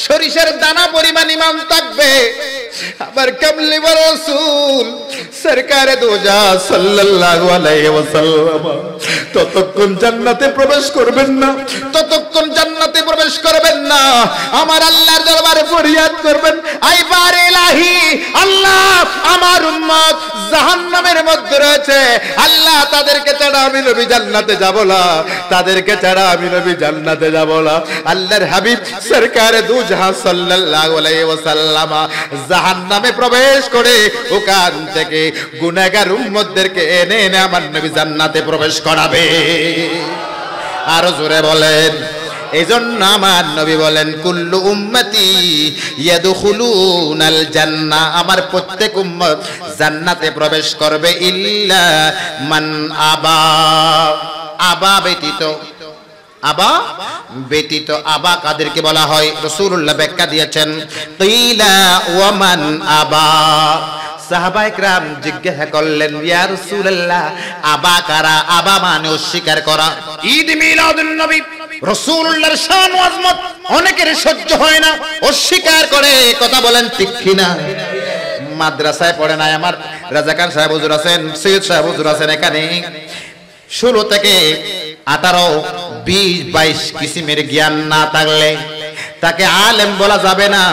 সরিষার দানা পরিমাণ ঈমান থাকবে। আবার কামলি ওয়া রাসূল সরকারে দো জাহান সাল্লাল্লাহু আলাইহি ওয়াসাল্লাম ততক্ষণ জান্নাতে প্রবেশ করবেন না, ততক্ষণ জান্নাতে প্রবেশ করবেন না। আমার আল্লাহর দরবারে ফরিয়াদ করবেন, আই বার ইলাহি, আল্লাহ আমার উম্মত জাহান্নামের মধ্যে রয়েছে, আল্লাহ তাদেরকে ছাড়া আমি নবী জান্নাতে যাব না, তাদেরকে ছাড়া আমি নবী জান্নাতে যাব না। আল্লাহর হাবিব সরকারে দু জাহান সাল্লাল্লাহু আলাইহি ওয়াসাল্লাম জাহান্নামে প্রবেশ করে ওখান থেকে গুনাহগার উম্মতদেরকে এনে এনে আমার নবী জান্নাতে প্রবেশ করাবে। আরো জোরে বলেন। এইজন্য আমার নবী বলেন, কুল্লু উম্মতি ইয়াদখুলুনাল জান্নাহ, আমার প্রত্যেক উম্মত জান্নাতে প্রবেশ করবে ইল্লা মান আবা, আবা ব্যতীত। আবা ব্যতীত, আবা কাদেরকে বলা হয়? রাসূলুল্লাহ ব্যাখ্যা দিয়েছেন, কিলা ওয়া মান আবা। সাহাবায়ে কেরাম জিজ্ঞাসা করলেন, ইয়া রাসূলুল্লাহ আবা কারা? আবা মানে অস্বীকার করা। ঈদ মিলাদুন নবী রাসূলুল্লাহর শান ও আজমত অনেকের সহ্য হয় না, অস্বীকার করে। কথা বলেন ঠিক কিনা? মাদ্রাসায় পড়ে নাই আমার রাজাকার সাহেব হুজুর আছেন, সৈয়দ সাহেব হুজুর আছেন, এখানে 16 থেকে 18, 20, 22 কিসিমের জ্ঞান না থাকলে তাকে আলেম বলা যাবে না।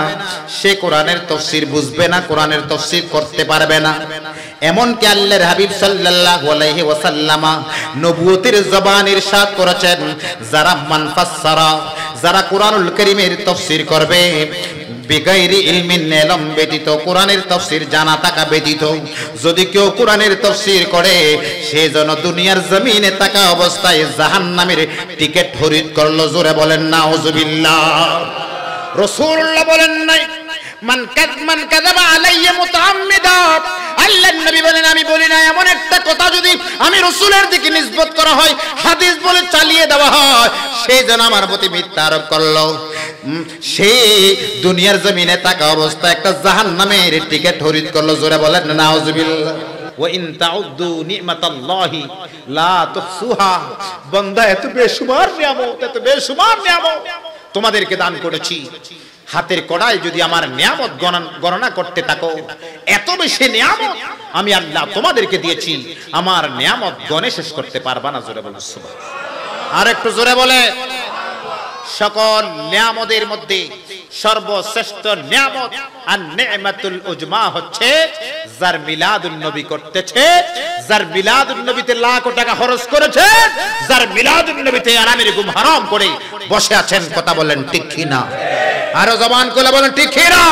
সে কোরআনের তাফসীর বুঝবে না, কোরআনের তাফসীর করতে পারবে না। এমনকি আল্লাহর হাবিব সাল্লাল্লাহু আলাইহি ওয়াসাল্লাম নবুয়তের জবান ইরশাদ করেছেন, যারা মান ফাসসারা, যারা কোরআনুল কারীমের তাফসীর করবে বিগাইরি ইলমিন, ইলম ব্যতীত, কোরআনের তাফসীর জানা থাকা ব্যতীত, যদি কেউ কোরআনের তাফসীর করে সে যেন দুনিয়ার জমিনে থাকা অবস্থায় জাহান্নামের টিকিট খরিদ করলো। জোরে বলেন নাউজুবিল্লাহ। রাসূলুল্লাহ বলেন নাই মান কাযাবা আলাইয়া মুতাআম্মিদা, আল্লাহর নবী বলেন আমি বলি না এমন একটা কথা যদি আমি রাসূলের দিকে নিসবত করা হয়, হাদিস বলে চালিয়ে দেওয়া হয়, সে যেন আমার প্রতি মিথ্যা আরোপ করলো। সে দুনিয়ার জমিনে থাকা অবস্থায় একটা জাহান্নামের টিকিট খরিদ করলো। জোরে বলেন নাউজুবিল্লাহ। ওয়া ইন তাউদ্দু নি'মাতাল্লাহি লা তুহসুহা, বান্দা এত বেশুমার নিয়ামত, এত বেশুমার নিয়ামত তোমাদেরকে দান করেছি, হাতের কড়াই যদি আমার নিয়ামত গণনা করতে থাকো, এত বেশি নিয়ামত আমি আল্লাহ তোমাদেরকে দিয়েছি, আমার নিয়ামত গণে শেষ করতে পারবা না। জোরে বলেন সুবহানাল্লাহ। আর একটু জোরে বলে। সকল নিয়ামতের মধ্যে সর্বশ্রেষ্ঠ নিয়ামত আর নি'মাতুল উজমা হচ্ছে যার মিলাদুন নবী করতেছে, যার মিলাদুন নবীতে লাখ টাকা খরচ করেছে, যার মিলাদুন নবীতে আরামের ঘুম হারাম করে বসে আছেন। কথা বলেন ঠিক কি না? আরো জবান খুলে বলেন ঠিক কি না?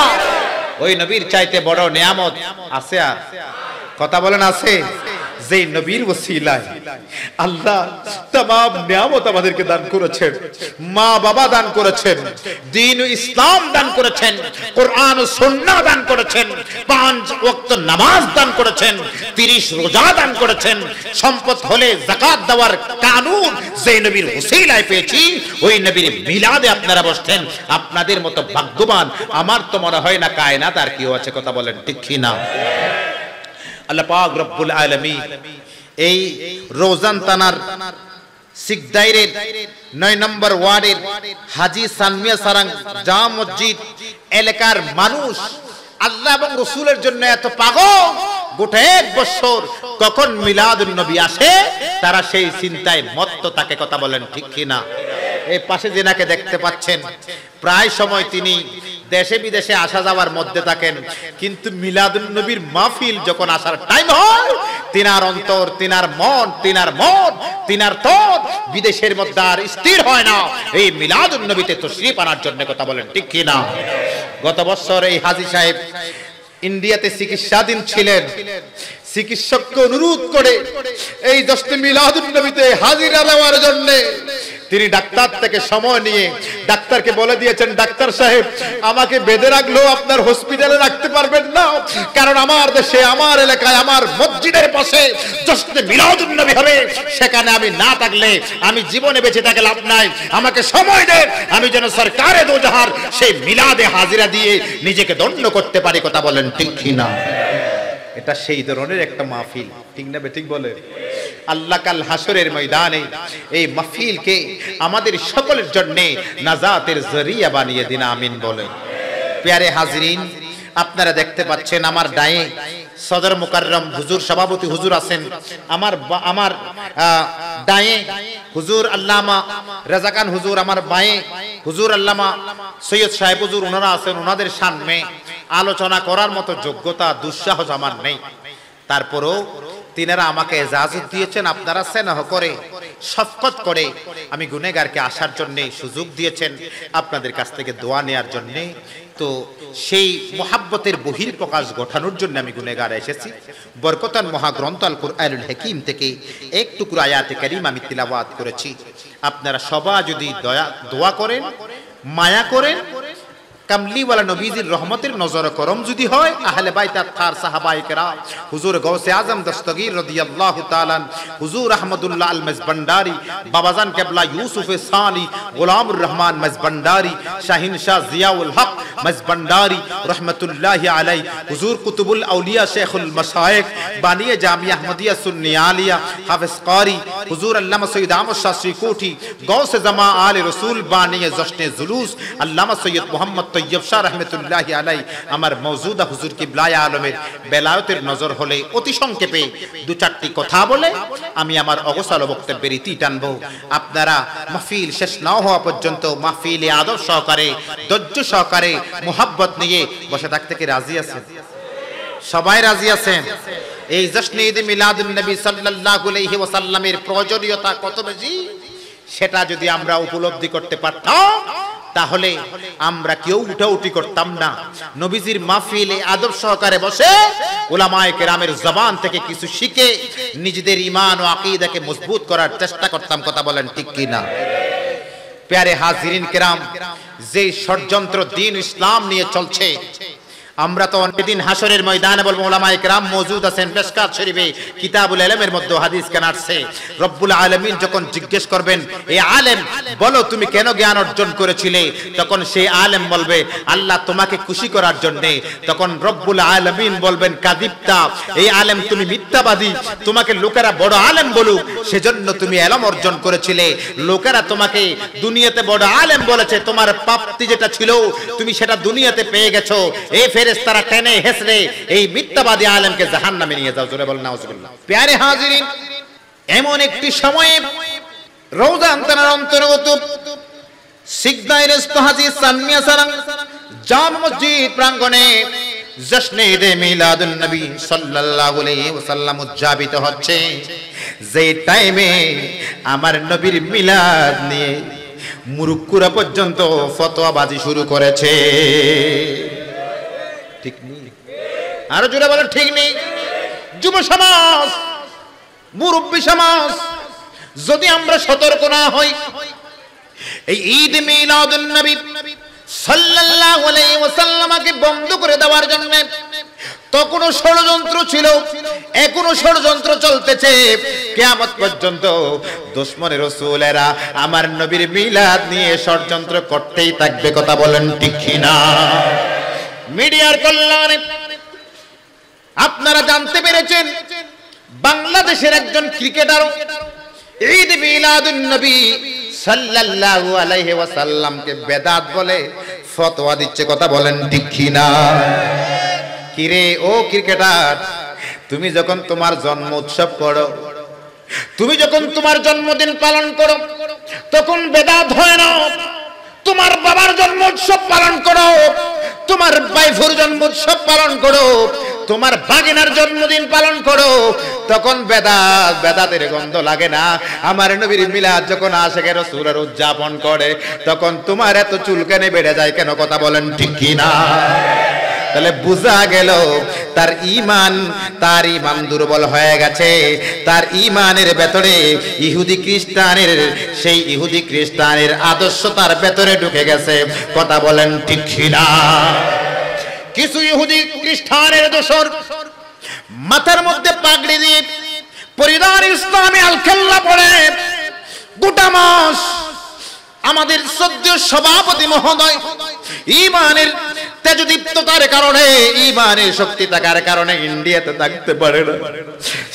ওই নবীর চাইতে বড় নিয়ামত আছে? আর কথা বলেন আছে? যে নবীর ওসিলায় আল্লাহ तमाम নিয়ামত আমাদেরকে দান করেছেন, মা বাবা দান করেছেন, দ্বীন ও ইসলাম দান করেছেন, কোরআন ও সুন্নাহ দান করেছেন, 5 ওয়াক্ত নামাজ দান করেছেন, 30 রোজা দান করেছেন, সম্পদ হলে যাকাত দেওয়ার কানুন যে নবীর ওসিলায় পেয়েছি, ওই নবীর মিলাদে আপনারা বসছেন। আপনাদের মতো ভাগ্যবান আমার তো মনে হয় না কায়নাত আর কেউ আছে। কথা বলেন ঠিক কি না? আল্লাহ পাক রব্বুল আলামিন এই রোজান থানার সিকদাইরের 9 নম্বর ওয়ার্ডের হাজী সানমিয়া সারাং জামা মসজিদ এলাকার মানুষ আল্লাহ এবং রাসূলের জন্য এত পাগল, গোটা এক বছর কখন মিলাদুন নবী আসে তারা সেই চিন্তায় মত্ত থাকে। কথা বলেন ঠিক কি না? এই পাশে যেনাকে দেখতে পাচ্ছেন প্রায় সময় তিনি দেশে বিদেশে আসা যাওয়ার মধ্যে থাকেন, কিন্তু মিলাদুন নবীর মাহফিল যখন আসার টাইম হয় তিনার অন্তর, তিনার মন, তিনার তন বিদেশের মধ্যে আর স্থির হয় না এই মিলাদুন নবীতে তশরিফ আনার জন্য। কথা বলেন ঠিক কি না? গত বছর এই হাজী সাহেব ইন্ডিয়াতে চিকিৎসাধীন ছিলেন। চিকিৎসককে অনুরোধ করে এই দশটি মিলাদুন নবীতে হাজিরা দেওয়ার জন্য তিনি ডাক্তার থেকে সময় নিয়ে ডাক্তারকে বলে দিয়েছেন, ডাক্তার সাহেব আমাকে বেঁধে রাখলেও আপনার হসপিটালে রাখতে পারবেন না, কারণ আমার দেশে, আমার এলাকায়, আমার মসজিদের পাশে জশ্নে মিলাদুন নবী হবে, সেখানে আমি না থাকলে আমি জীবনে বেঁচে থাকলে লাভ নাই, আমাকে সময় দেন, আমি যেন সরকারে দো জাহার সেই মিলাদে হাজিরা দিয়ে নিজেকে ধন্য করতে পারি। কথা বলেন ঠিক কি না? এটা সেই ধরনের একটা মাহফিল, ঠিক না বেঠিক বলে? আল্লাহ কাল হাসরের ময়দানে এই মাহফিলকে আমাদের সকলের জন্য নাজাতের জরিয়া বানিয়ে দিন, আমিন বলে। প্যারে হাজরিন, আপনারা দেখতে পাচ্ছেন আমার ডায়ে সদর মুকাররম হুজুর সভাপতি হুজুর আছেন, আমার ডায়ে হুজুর আল্লামা রাজা খান হুজুর, আমার বায়ে হুজুর আল্লামা সৈয়দ সাহেব হুজুর, ওনারা আছেন। ওনাদের সামনে আলোচনা করার মতো যোগ্যতা দুঃসাহস আমার নেই, তারপরেও তিনারা আমাকে ইজাজত দিয়েছেন। আপনারা স্নেহ করে শফকত করে আমি গুনেহগারকে আসার জন্য সুযোগ দিয়েছেন, আপনাদের কাছ থেকে দোয়া নেয়ার জন্য। তো সেই মুহাব্বতের বহিঃপ্রকাশ ঘটানোর জন্য আমি গুনেহগার এসেছি। বরকতান মহাগ্রন্থ আল কুরআনুল হাকীম থেকে এক টুকরা আয়াতে কারীম আমি তিলাওয়াত করেছি। আপনারা সবাই যদি দোয়া করেন, মায়া করেন, কামলিওয়ালা নবীজির রহমতের নজর করম যদি হয়, আহলে বাইত আতহার সাহাবায়ে কেরাম, হুজুর গৌসে আজম দস্তগীর রাদিয়াল্লাহু তাআলা, হুজুর আহমদুল্লাহ আল মজবন্ডারি, বাবাজান কেবলা ইউসুফে সানি, গোলামুর রহমান মজবন্ডারি, শাহিন শাহ জিয়াউল হক মজবন্ডারি রহমতুল্লাহি আলাই, হুজুর কুতুবুল আউলিয়া শেখুল মাশায়েখ, বানিয়ে জামিয়া আহমদিয়া সুন্নি আলিয়া, হাফেজ কারি হুজুর আল্লামা সৈয়দ আহমদ শাহ শ্রীকোঠি, গৌসে জামা আলে রসুল, বানিয়ে জশ্নে জুলুস আল্লামা সৈয়দ মোহাম্মদ তৈয়ব শাহ রহমতুল্লাহি আলাই, আমার মওজুদা হুজুর কিবলায়ে আলমের বেলায়েতের নজর হলে অতি সংক্ষেপে দু চারটি কথা বলে আমি আমার অগোছালো বক্তব্যের ইতি টানবো। আপনারা মাহফিল শেষ না হওয়া পর্যন্ত মাহফিলে আদব সহকারে, ধৈর্য সহকারে, মুহাব্বত নিয়ে বসে থাকতে কি রাজি আছেন? সবাই রাজি আছেন? এই জশ্নে ঈদ মিলাদুন নবী সাল্লাল্লাহু আলাইহি ওয়াসাল্লামের প্রয়োজনীয়তা কত বেশি সেটা যদি আমরা উপলব্ধি করতে পারতাম, তাহলে আমরা কেউ উঠাউঠি করতাম না। নবীজির মাহফিলে আদব সহকারে বসে উলামায়ে কেরামের জবান থেকে কিছু শিখে নিজেদের ঈমান ও আকীদাকে মজবুত করার চেষ্টা করতাম। কথা বলেন ঠিক কি না? প্যারে হাজিরিন কেরাম, যে ষড়যন্ত্র দ্বীন ইসলাম নিয়ে চলছে, আমরা তো অনেকদিন হাসরের ময়দানে বলবো উলামায়ে কেরাম মওজুদ আছেন। মিশকাত শরীফে কিতাবুল ইলমের মধ্যে হাদিস কেন আসছে, রব্বুল আলামিন যখন জিজ্ঞেস করবেন, এই আলেম বলো তুমি কেন জ্ঞান অর্জন করেছিলে, তখন সেই আলেম বলবে আল্লাহ তোমাকে খুশি করার জন্য। তখন রব্বুল আলামিন বলবেন কাযিবতা, এই আলেম তুমি মিথ্যাবাদী, তোমাকে লোকেরা বড় আলেম বলুক সেজন্য তুমি ইলম অর্জন করেছিলে। লোকেরা তোমাকে দুনিয়াতে বড় আলেম বলেছে, তোমার প্রাপ্তি যেটা ছিল তুমি সেটা দুনিয়াতে পেয়ে গেছো। এই ফেরেশতারা টেনে হেসরে এই মিথ্যাবাদী আলেমকে জাহান্নামে নিয়ে যাও। জোরে বলেন নাউজুবিল্লাহ। প্যারে হাজিরিন, এমন একটি সময়ে রওজা আনতানার অন্তর্গত সিগদায়ে রেস্তো হাজী সানমিয়া সারাং জামে মসজিদ প্রাঙ্গণে জশ্নে ঈদে মিলাদুন নবী সাল্লাল্লাহু আলাইহি ওয়াসাল্লাম উদযাপিত হচ্ছে। যে টাইমে আমার নবীর মিলাদ নিয়ে মুরুক্কুরা পর্যন্ত ফতোয়াবাজি শুরু করেছে। ঠিক নেই? আরো জোরে বলেন ঠিক নেই? যুব সমাজ, মুরব্বী সমাজ, যদি আমরা সতর্ক না হই এই ঈদ মিলাদুন নবী সাল্লাল্লাহু আলাইহি ওয়াসাল্লামকে বন্ধ করে দেওয়ার জন্য তখনো ষড়যন্ত্র ছিল, এখনো ষড়যন্ত্র চলতেছে। কিয়ামত পর্যন্ত দুশমনে রাসূলেরা আমার নবীর মিলাদ নিয়ে ষড়যন্ত্র করতেই থাকবে। কথা বলেন ঠিক কি না? মিডিয়ার কল্যাণে আপনারা জানতে পেরেছেন বাংলাদেশের একজন ক্রিকেটার ঈদ মিলাদুন নবী সাল্লাল্লাহু আলাইহি ওয়াসাল্লামকে বেদাত বলে ফতোয়া দিচ্ছে। কথা বলেন ঠিক কি না? কিরে ও ক্রিকেটার, তুমি যখন তোমার জন্ম উৎসব করো, তুমি যখন তোমার জন্মদিন পালন করো, তখন বেদাত হয় না। তোমার বাবার জন্ম উৎসব পালন করো, তোমার ভাইফোর জন্ম উৎসব পালন করো, তোমার ভাগিনার জন্মদিন পালন করো, তখন বেদাতের গন্ধ লাগে না। আমার নবীর মিলাদ যখন আশিকে রাসূলের উদযাপন করে, তখন তোমার এত চুলকানি বেড়ে যায় কেন? কথা বলেন ঠিক কি না? তাহলে বোঝা গেল তার ঈমান দুর্বল হয়ে গেছে। তার ঈমানের ভেতরে ইহুদি খ্রিস্টানের আদর্শ তার ভেতরে ঢুকে গেছে। কথা বলেন ঠিক কি না? কিছু ইহুদি খ্রিস্টানের দোসর মাথার মধ্যে পাগড়ি দিয়ে পরিধান ইসলামী আলখাল্লা পড়ে গোটা মাস আমাদের শ্রদ্ধেয় সভাপতি মহোদয় ঈমানের তেজদীপ্ততার কারণে, ঈমানের শক্তি থাকার কারণে ইন্ডিয়াতে থাকতে পারে না।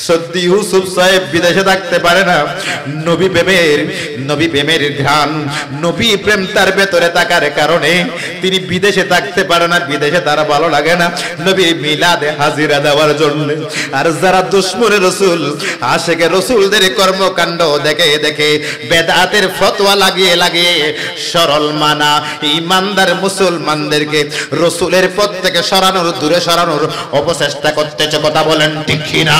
সত্যি ইউসুফ সাহেব বিদেশে থাকতে পারে না। নবী প্রেমের ঘ্রাণ, নবী প্রেম তার ভেতরে থাকার কারণে তিনি বিদেশে থাকতে পারে না। বিদেশে তার ভালো লাগে না নবীর মিলাদে হাজিরা দেওয়ার জন্য। আর যারা দুশমনে রাসূল, আশিকে রাসূলদের কর্মকাণ্ড দেখে দেখে বেদাতের ফতোয়া লাগিয়ে সরল মানা ঈমানদার মুসলমানদেরকে রাসূলের পথ থেকে সরানোর, দূরে সরানোর অপচেষ্টা করতেছে। কথা বলেন ঠিক কি না?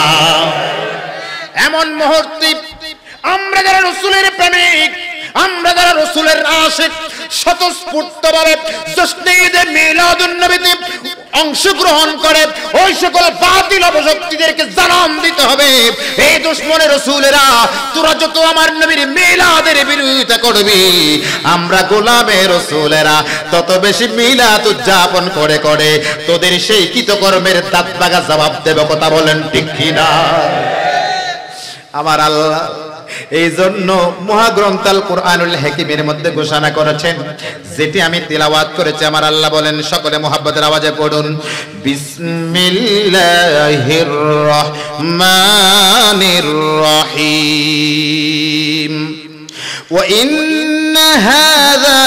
এমন মুহূর্তে আমরা যারা রাসূলের প্রেমিক, আমরা যারা রাসূলের আশিক, স্বতঃস্ফূর্তভাবে জশ্নে ঈদে মিলাদুন নবীতে অংশগ্রহণ করে ওই সকল বাতিল অপশক্তিদেরকে জানান দিতে হবে, এই দুশমনের রাসূলেরা, তোরা যত আমার নবীর মিলাদের বিরোধিতা করবি, আমরা গোলামের রাসূলেরা তত বেশি মিলাদ উদযাপন করে করে তোদের সেই কৃতকর্মের দাঁত ভাঙা জবাব দেব। কথা বলেন ঠিক কি না? আমার আল্লাহ এই জন্য মহাগ্রন্থ আল কুরআনুল হাকিমের মধ্যে ঘোষণা করেছেন, যেটি আমি তিলাওয়াত করেছি। আমার আল্লাহ বলেন, সকলে মুহাব্বতের আওয়াজে পড়ুন, বিসমিল্লাহির রহমানির রহিম। ওয়া ইন্না হাযা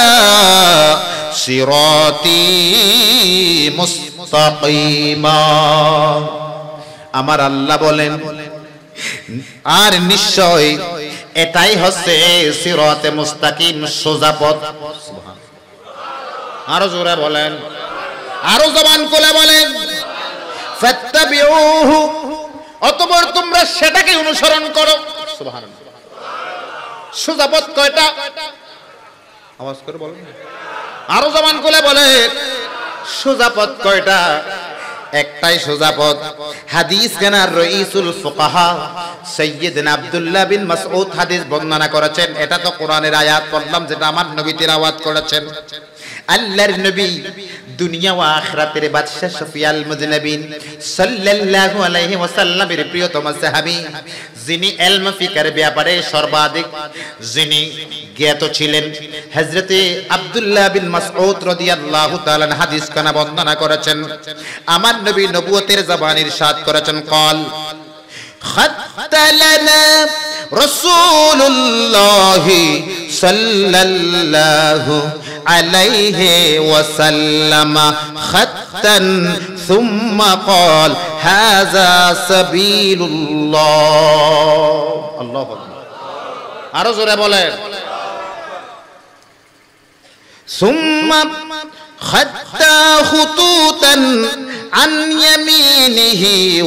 সিরাতী মুস্তাকিমা। আমার আল্লাহ বলেন, আর নিশ্চয় এটাই হচ্ছে সিরাতে মুস্তাকিম, সোজা পথ। আরো জোরে বলেন, আরো জবান খুলে বলেন, ফাত্তাবিউহু, অতঃপর তোমরা সেটাকে অনুসরণ করো। সুবহানাল্লাহ। সোজা পথ কয়টা? আওয়াজ করে বলেন, আরো জবান খুলে বলে, সোজা পথ কয়টা? একটাই সোজা পথ। হাদিস গানার রাইসুল ফুকাহা সাইয়্যিদনা আব্দুল্লাহ বিন মাসউদ হাদিস বর্ণনা করেছেন। এটা তো কোরআনের আয়াত পড়লাম, যেটা আমার নবী তিলাওয়াত করেছেন। আল্লাহর নবী দুনিয়া ও আখিরাতের বাদশা শফিয়াল মুজনাবিন সাল্লাল্লাহু আলাইহি ওয়াসাল্লামের প্রিয়তম সাহাবী, যিনি ইলম ফিকহের ব্যাপারে সর্বাধিক যিনি জ্ঞাত ছিলেন, হযরতে আব্দুল্লাহ বিন মাসউদ রাদিয়াল্লাহু তাআলা হাদিস কানা বর্ণনা করেছেন। আমার নবী নবুয়তের জবানে ইরশাদ করেছেন, قال خط لنا رسول الله صلى الله عليه وسلم خطا ثم قال هذا سبيل الله. الله أكبر. আরো জোরে বলেন, ثم خط خطوطا عن يمينه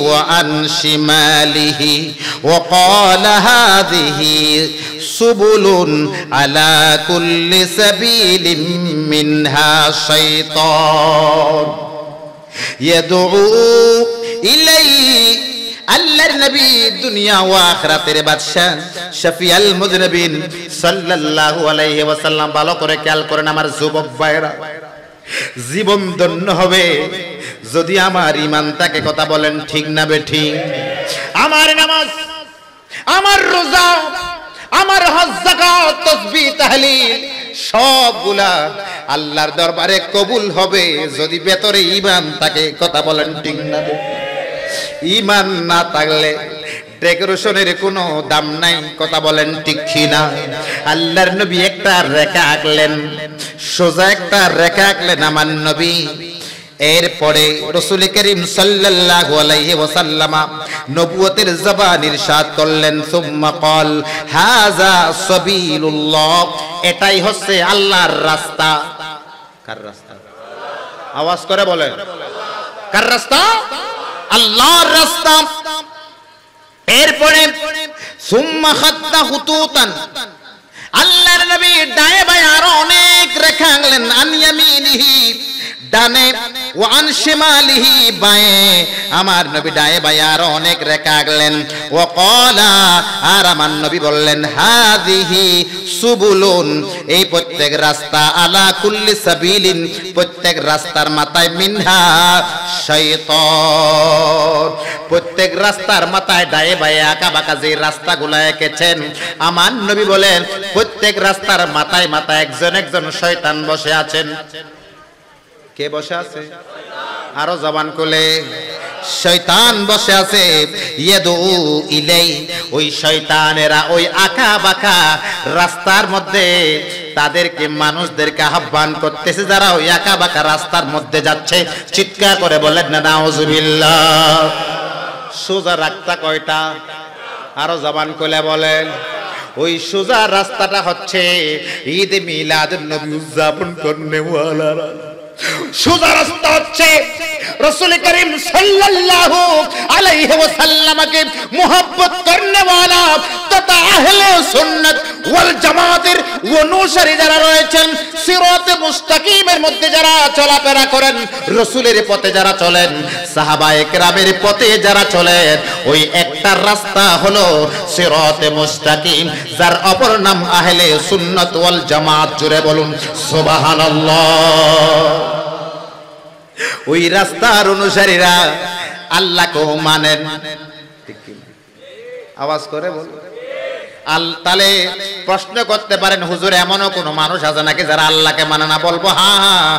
وعن شماله وقال هذه سبل على كل سبيل منها شيطان يدعو إليه. আল্লাহর নবী দুনিয়া ও আখিরাতের বাদশা শফিয়াল মুজনাবিন সাল্লাল্লাহু আলাইহি ওয়াসাল্লাম। ভালো করে খেয়াল করেন আমার যুবক ভাইরা, জীবন ধন্য হবে যদি আমার ঈমান থাকে। কথা বলেন ঠিক না বেঠিক? আমার নামাজ, আমার রোজা, আমার হজ, যাকাত, তাসবিহ, তাহলিল সবগুলা আল্লাহর দরবারে কবুল হবে যদি ভেতরে ঈমান থাকে। কথা বলেন ঠিক না বেঠিক? ঈমান না থাকলে ডেকোরেশনের কোনো দাম নাই। কথা বলেন ঠিক কি না? আল্লাহর নবী একটা রেখা আঁকলেন, সোজা একটা রেখা আঁকলেন আমার নবী। এরপরে রাসূল করিম সাল্লাল্লাহু আলাইহি ওয়াসাল্লাম নবুয়তের জবান ইরশাদ করলেন, সুম্মা ক্বাল হাযা সাবিলুল্লাহ, এটাই হচ্ছে আল্লাহর রাস্তা। কার রাস্তা? আওয়াজ করে বলেন, কার রাস্তা? আল্লাহর রাস্তা। এরপরে সুম্মা খাত্তা খুতুতান, আল্লাহর নবী ডায়ে বায়ে আরো অনেক রেখা আঁকলেন। আন ইয়ামিনিহি, ডানে, ওয়া আন শিমালিহি, বায়ে। আমার নবী ডায়ে বায়ে আরো অনেক রেখা আঁকলেন। ওয়া ক্বালা, আর আমার নবী বললেন, হাযিহি সুবুলুন, এই প্রত্যেক রাস্তা, আলা কুল্লি সাবিলিন, প্রত্যেক রাস্তার মাথায়, মিনহা শাইতান, প্রত্যেক রাস্তার মাথায় ডায়ে বায়ে আঁকা বাঁকা যে রাস্তাগুলো এঁকেছেন, আমার নবী বলেন প্রত্যেক রাস্তার মাথায় মাথায় একজন একজন শয়তান বসে আছেন। কে বসে আছে? আরো জবান খুলে। শয়তান বসে আছে। ইয়াদু ইলাই, ওই শয়তানেরা ওই আঁকা বাঁকা রাস্তার মধ্যে তাদেরকে মানুষদেরকে আহ্বান করতেছে, যারা ওই আঁকা বাঁকা রাস্তার মধ্যে যাচ্ছে। চিৎকার করে বলেন না নাউজুবিল্লাহ। সোজা রাস্তা কয়টা? আরো জবান খুলে বলেন। ওই সোজা রাস্তাটা হচ্ছে ঈদ মিলাদুন নবী উদযাপন করনেওয়ালারা। সোজা রাস্তা হচ্ছে রাসূল করিম সাল্লাল্লাহু আলাইহি ওয়াসাল্লামকে মুহাব্বত করনেওয়ালা তথা আহলে সুন্নাত ওয়াল জামাতের অনুসারী যারা রয়েছেন, সিরাতে মুস্তাকিমের মধ্যে যারা চলাফেরা করেন, রাসূলের পথে যারা চলেন, সাহাবায়ে কেরামের পথে যারা চলেন, ওই একটা রাস্তা হলো সিরাতে মুস্তাকিম, যার অপর নাম আহলে সুন্নাত ওয়াল জামাত। জুড়ে বলুন সুবহানাল্লাহ। ওই রাস্তার অনুসারীরা আল্লাহকেও মানেন। আওয়াজ করে বল। তাহলে প্রশ্ন করতে পারেন, হুজুর এমনও কোন মানুষ আছে নাকি যারা আল্লাহকে মানে না? বলবো হ্যাঁ,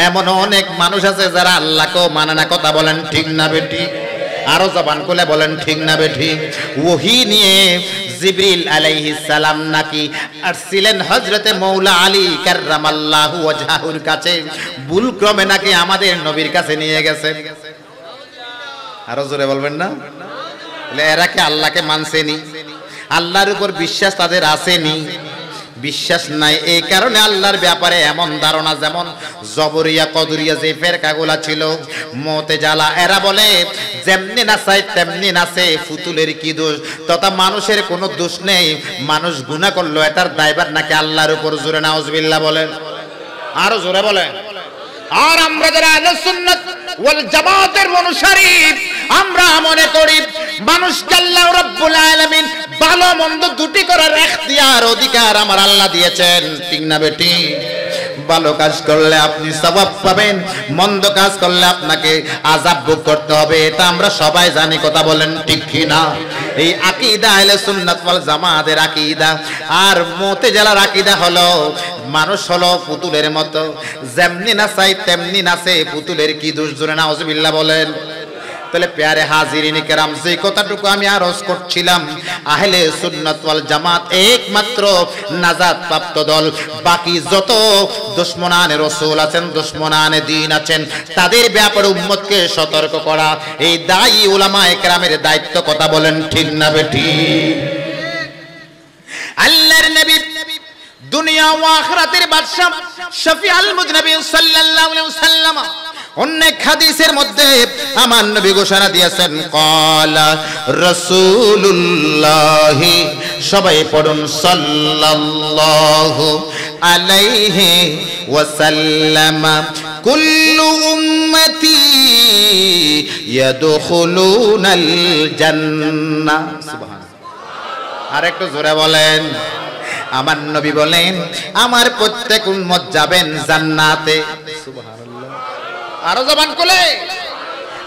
এমনও অনেক মানুষ আছে যারা আল্লাহকেও মানে না। কথা বলেন ঠিক না বেটি? আরো জবান খুলে বলেন ঠিক না বেটি? ওহী নিয়ে জিবরিল আলাইহিস সালাম নাকি আসছিলেন হযরতে মাওলা আলী কাররামাল্লাহু ওয়াজহাহুর কাছে, ভুলক্রমে নাকি আমাদের নবীর কাছে নিয়ে গেছে। আরো জোরে বলবেন না? এরা কি আল্লাহকে মানছেনি? আল্লাহর উপর বিশ্বাস তাদের আসেনি? বিশ্বাস নাই। এই কারণে আল্লাহর ব্যাপারে এমন ধারণা, যেমন জবরিয়া কদরিয়া যে ফেরকাগুলা ছিল, মুতাজিলা, এরা বলে যেমনি নাচায় তেমনি নাচে, ফুতুলের কি দোষ, তথা মানুষের কোনো দোষ নেই, মানুষ গুনাহ করলো এটার দায়ভার নাকি আল্লাহর উপর। জোরে নাউজুবিল্লাহ বলেন। আরো জোরে বলেন। আর আমরা যারা আহলে সুন্নাত ওয়াল জামাতের অনুসারী, আমরা মনে করি মানুষকে আল্লাহ রাব্বুল আলামিন ভালো মন্দ দুটি করার ইখতিয়ার, অধিকার আমার আল্লাহ দিয়েছেন। ঠিক না বেটি? ভালো কাজ করলে আপনি সওয়াব পাবেন, মন্দ কাজ করলে আপনাকে আযাব ভোগ করতে হবে, এটা আমরা সবাই জানি। কথা বলেন ঠিক কি না? এই আকীদা আহলে সুন্নাত ওয়াল জামাতের আকীদা। আর মুতাজিলার আকীদা হলো মানুষ হলো পুতুলের মতো, যেমনি নাচাই তেমনি নাচে, পুতুলের কি দোষ? জোরে নাউজুবিল্লাহ বলেন। তাহলে প্যারে হাজিরিন কেরাম, যে কথাটুকু আমি আরজ করছিলাম, আহলে সুন্নাত ওয়াল জামাত একমাত্র নাজাত প্রাপ্ত দল। বাকি যত দুশমনানে রাসূল আছেন, দুশমনানে দ্বীন আছেন, তাদের ব্যাপারে উম্মতকে সতর্ক করা এই দায়ী উলামায়ে কেরামের দায়িত্ব। কথা বলেন ঠিক না বেটি? আল্লাহর নবী দুনিয়া ও আখিরাতের বাদশা শফিউল মুযনিবিন সাল্লাল্লাহু আলাইহি ওয়াসাল্লাম অনেক হাদিসের মধ্যে আমার নবী ঘোষণা দিয়েছেন, ক্বালা রাসূলুল্লাহ, সবাই পড়ুন সাল্লাল্লাহু আলাইহি ওয়াসাল্লাম, কুল্লু উম্মতি ইয়াদখুলুনাল জান্নাহ। সুবহানাল্লাহ। আর একটু জোরে বলেন। আমার নবী বলেন আমার প্রত্যেক উম্মত যাবেন জান্নাতে। সুবহানাল্লাহ। আরো জবান খুলে।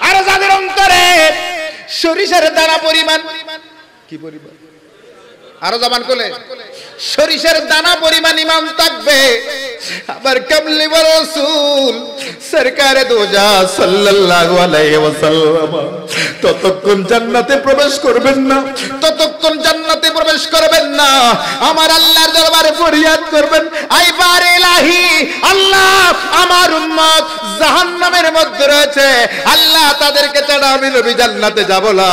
আর যাদের অন্তরে সরিষার দানা পরিমাণ, কি পরিমাণ? আরো জবান খুলে। সরিষার দানা পরিমাণ ঈমান থাকবে, আবার কামলি রাসূল সরকারে দোজা সাল্লাল্লাহু আলাইহি ওয়াসাল্লাম ততক্ষণ জান্নাতে প্রবেশ করবেন না, ততক্ষণ জান্নাতে প্রবেশ করবেন না। আমার আল্লাহর দরবারে ফরিয়াদ করবেন, আইবার ইলাহি, আল্লাহ আমার উম্মত জাহান্নামের মধ্যে রয়েছে, আল্লাহ তাদেরকে ছাড়া আমি নবী জান্নাতে যাব না,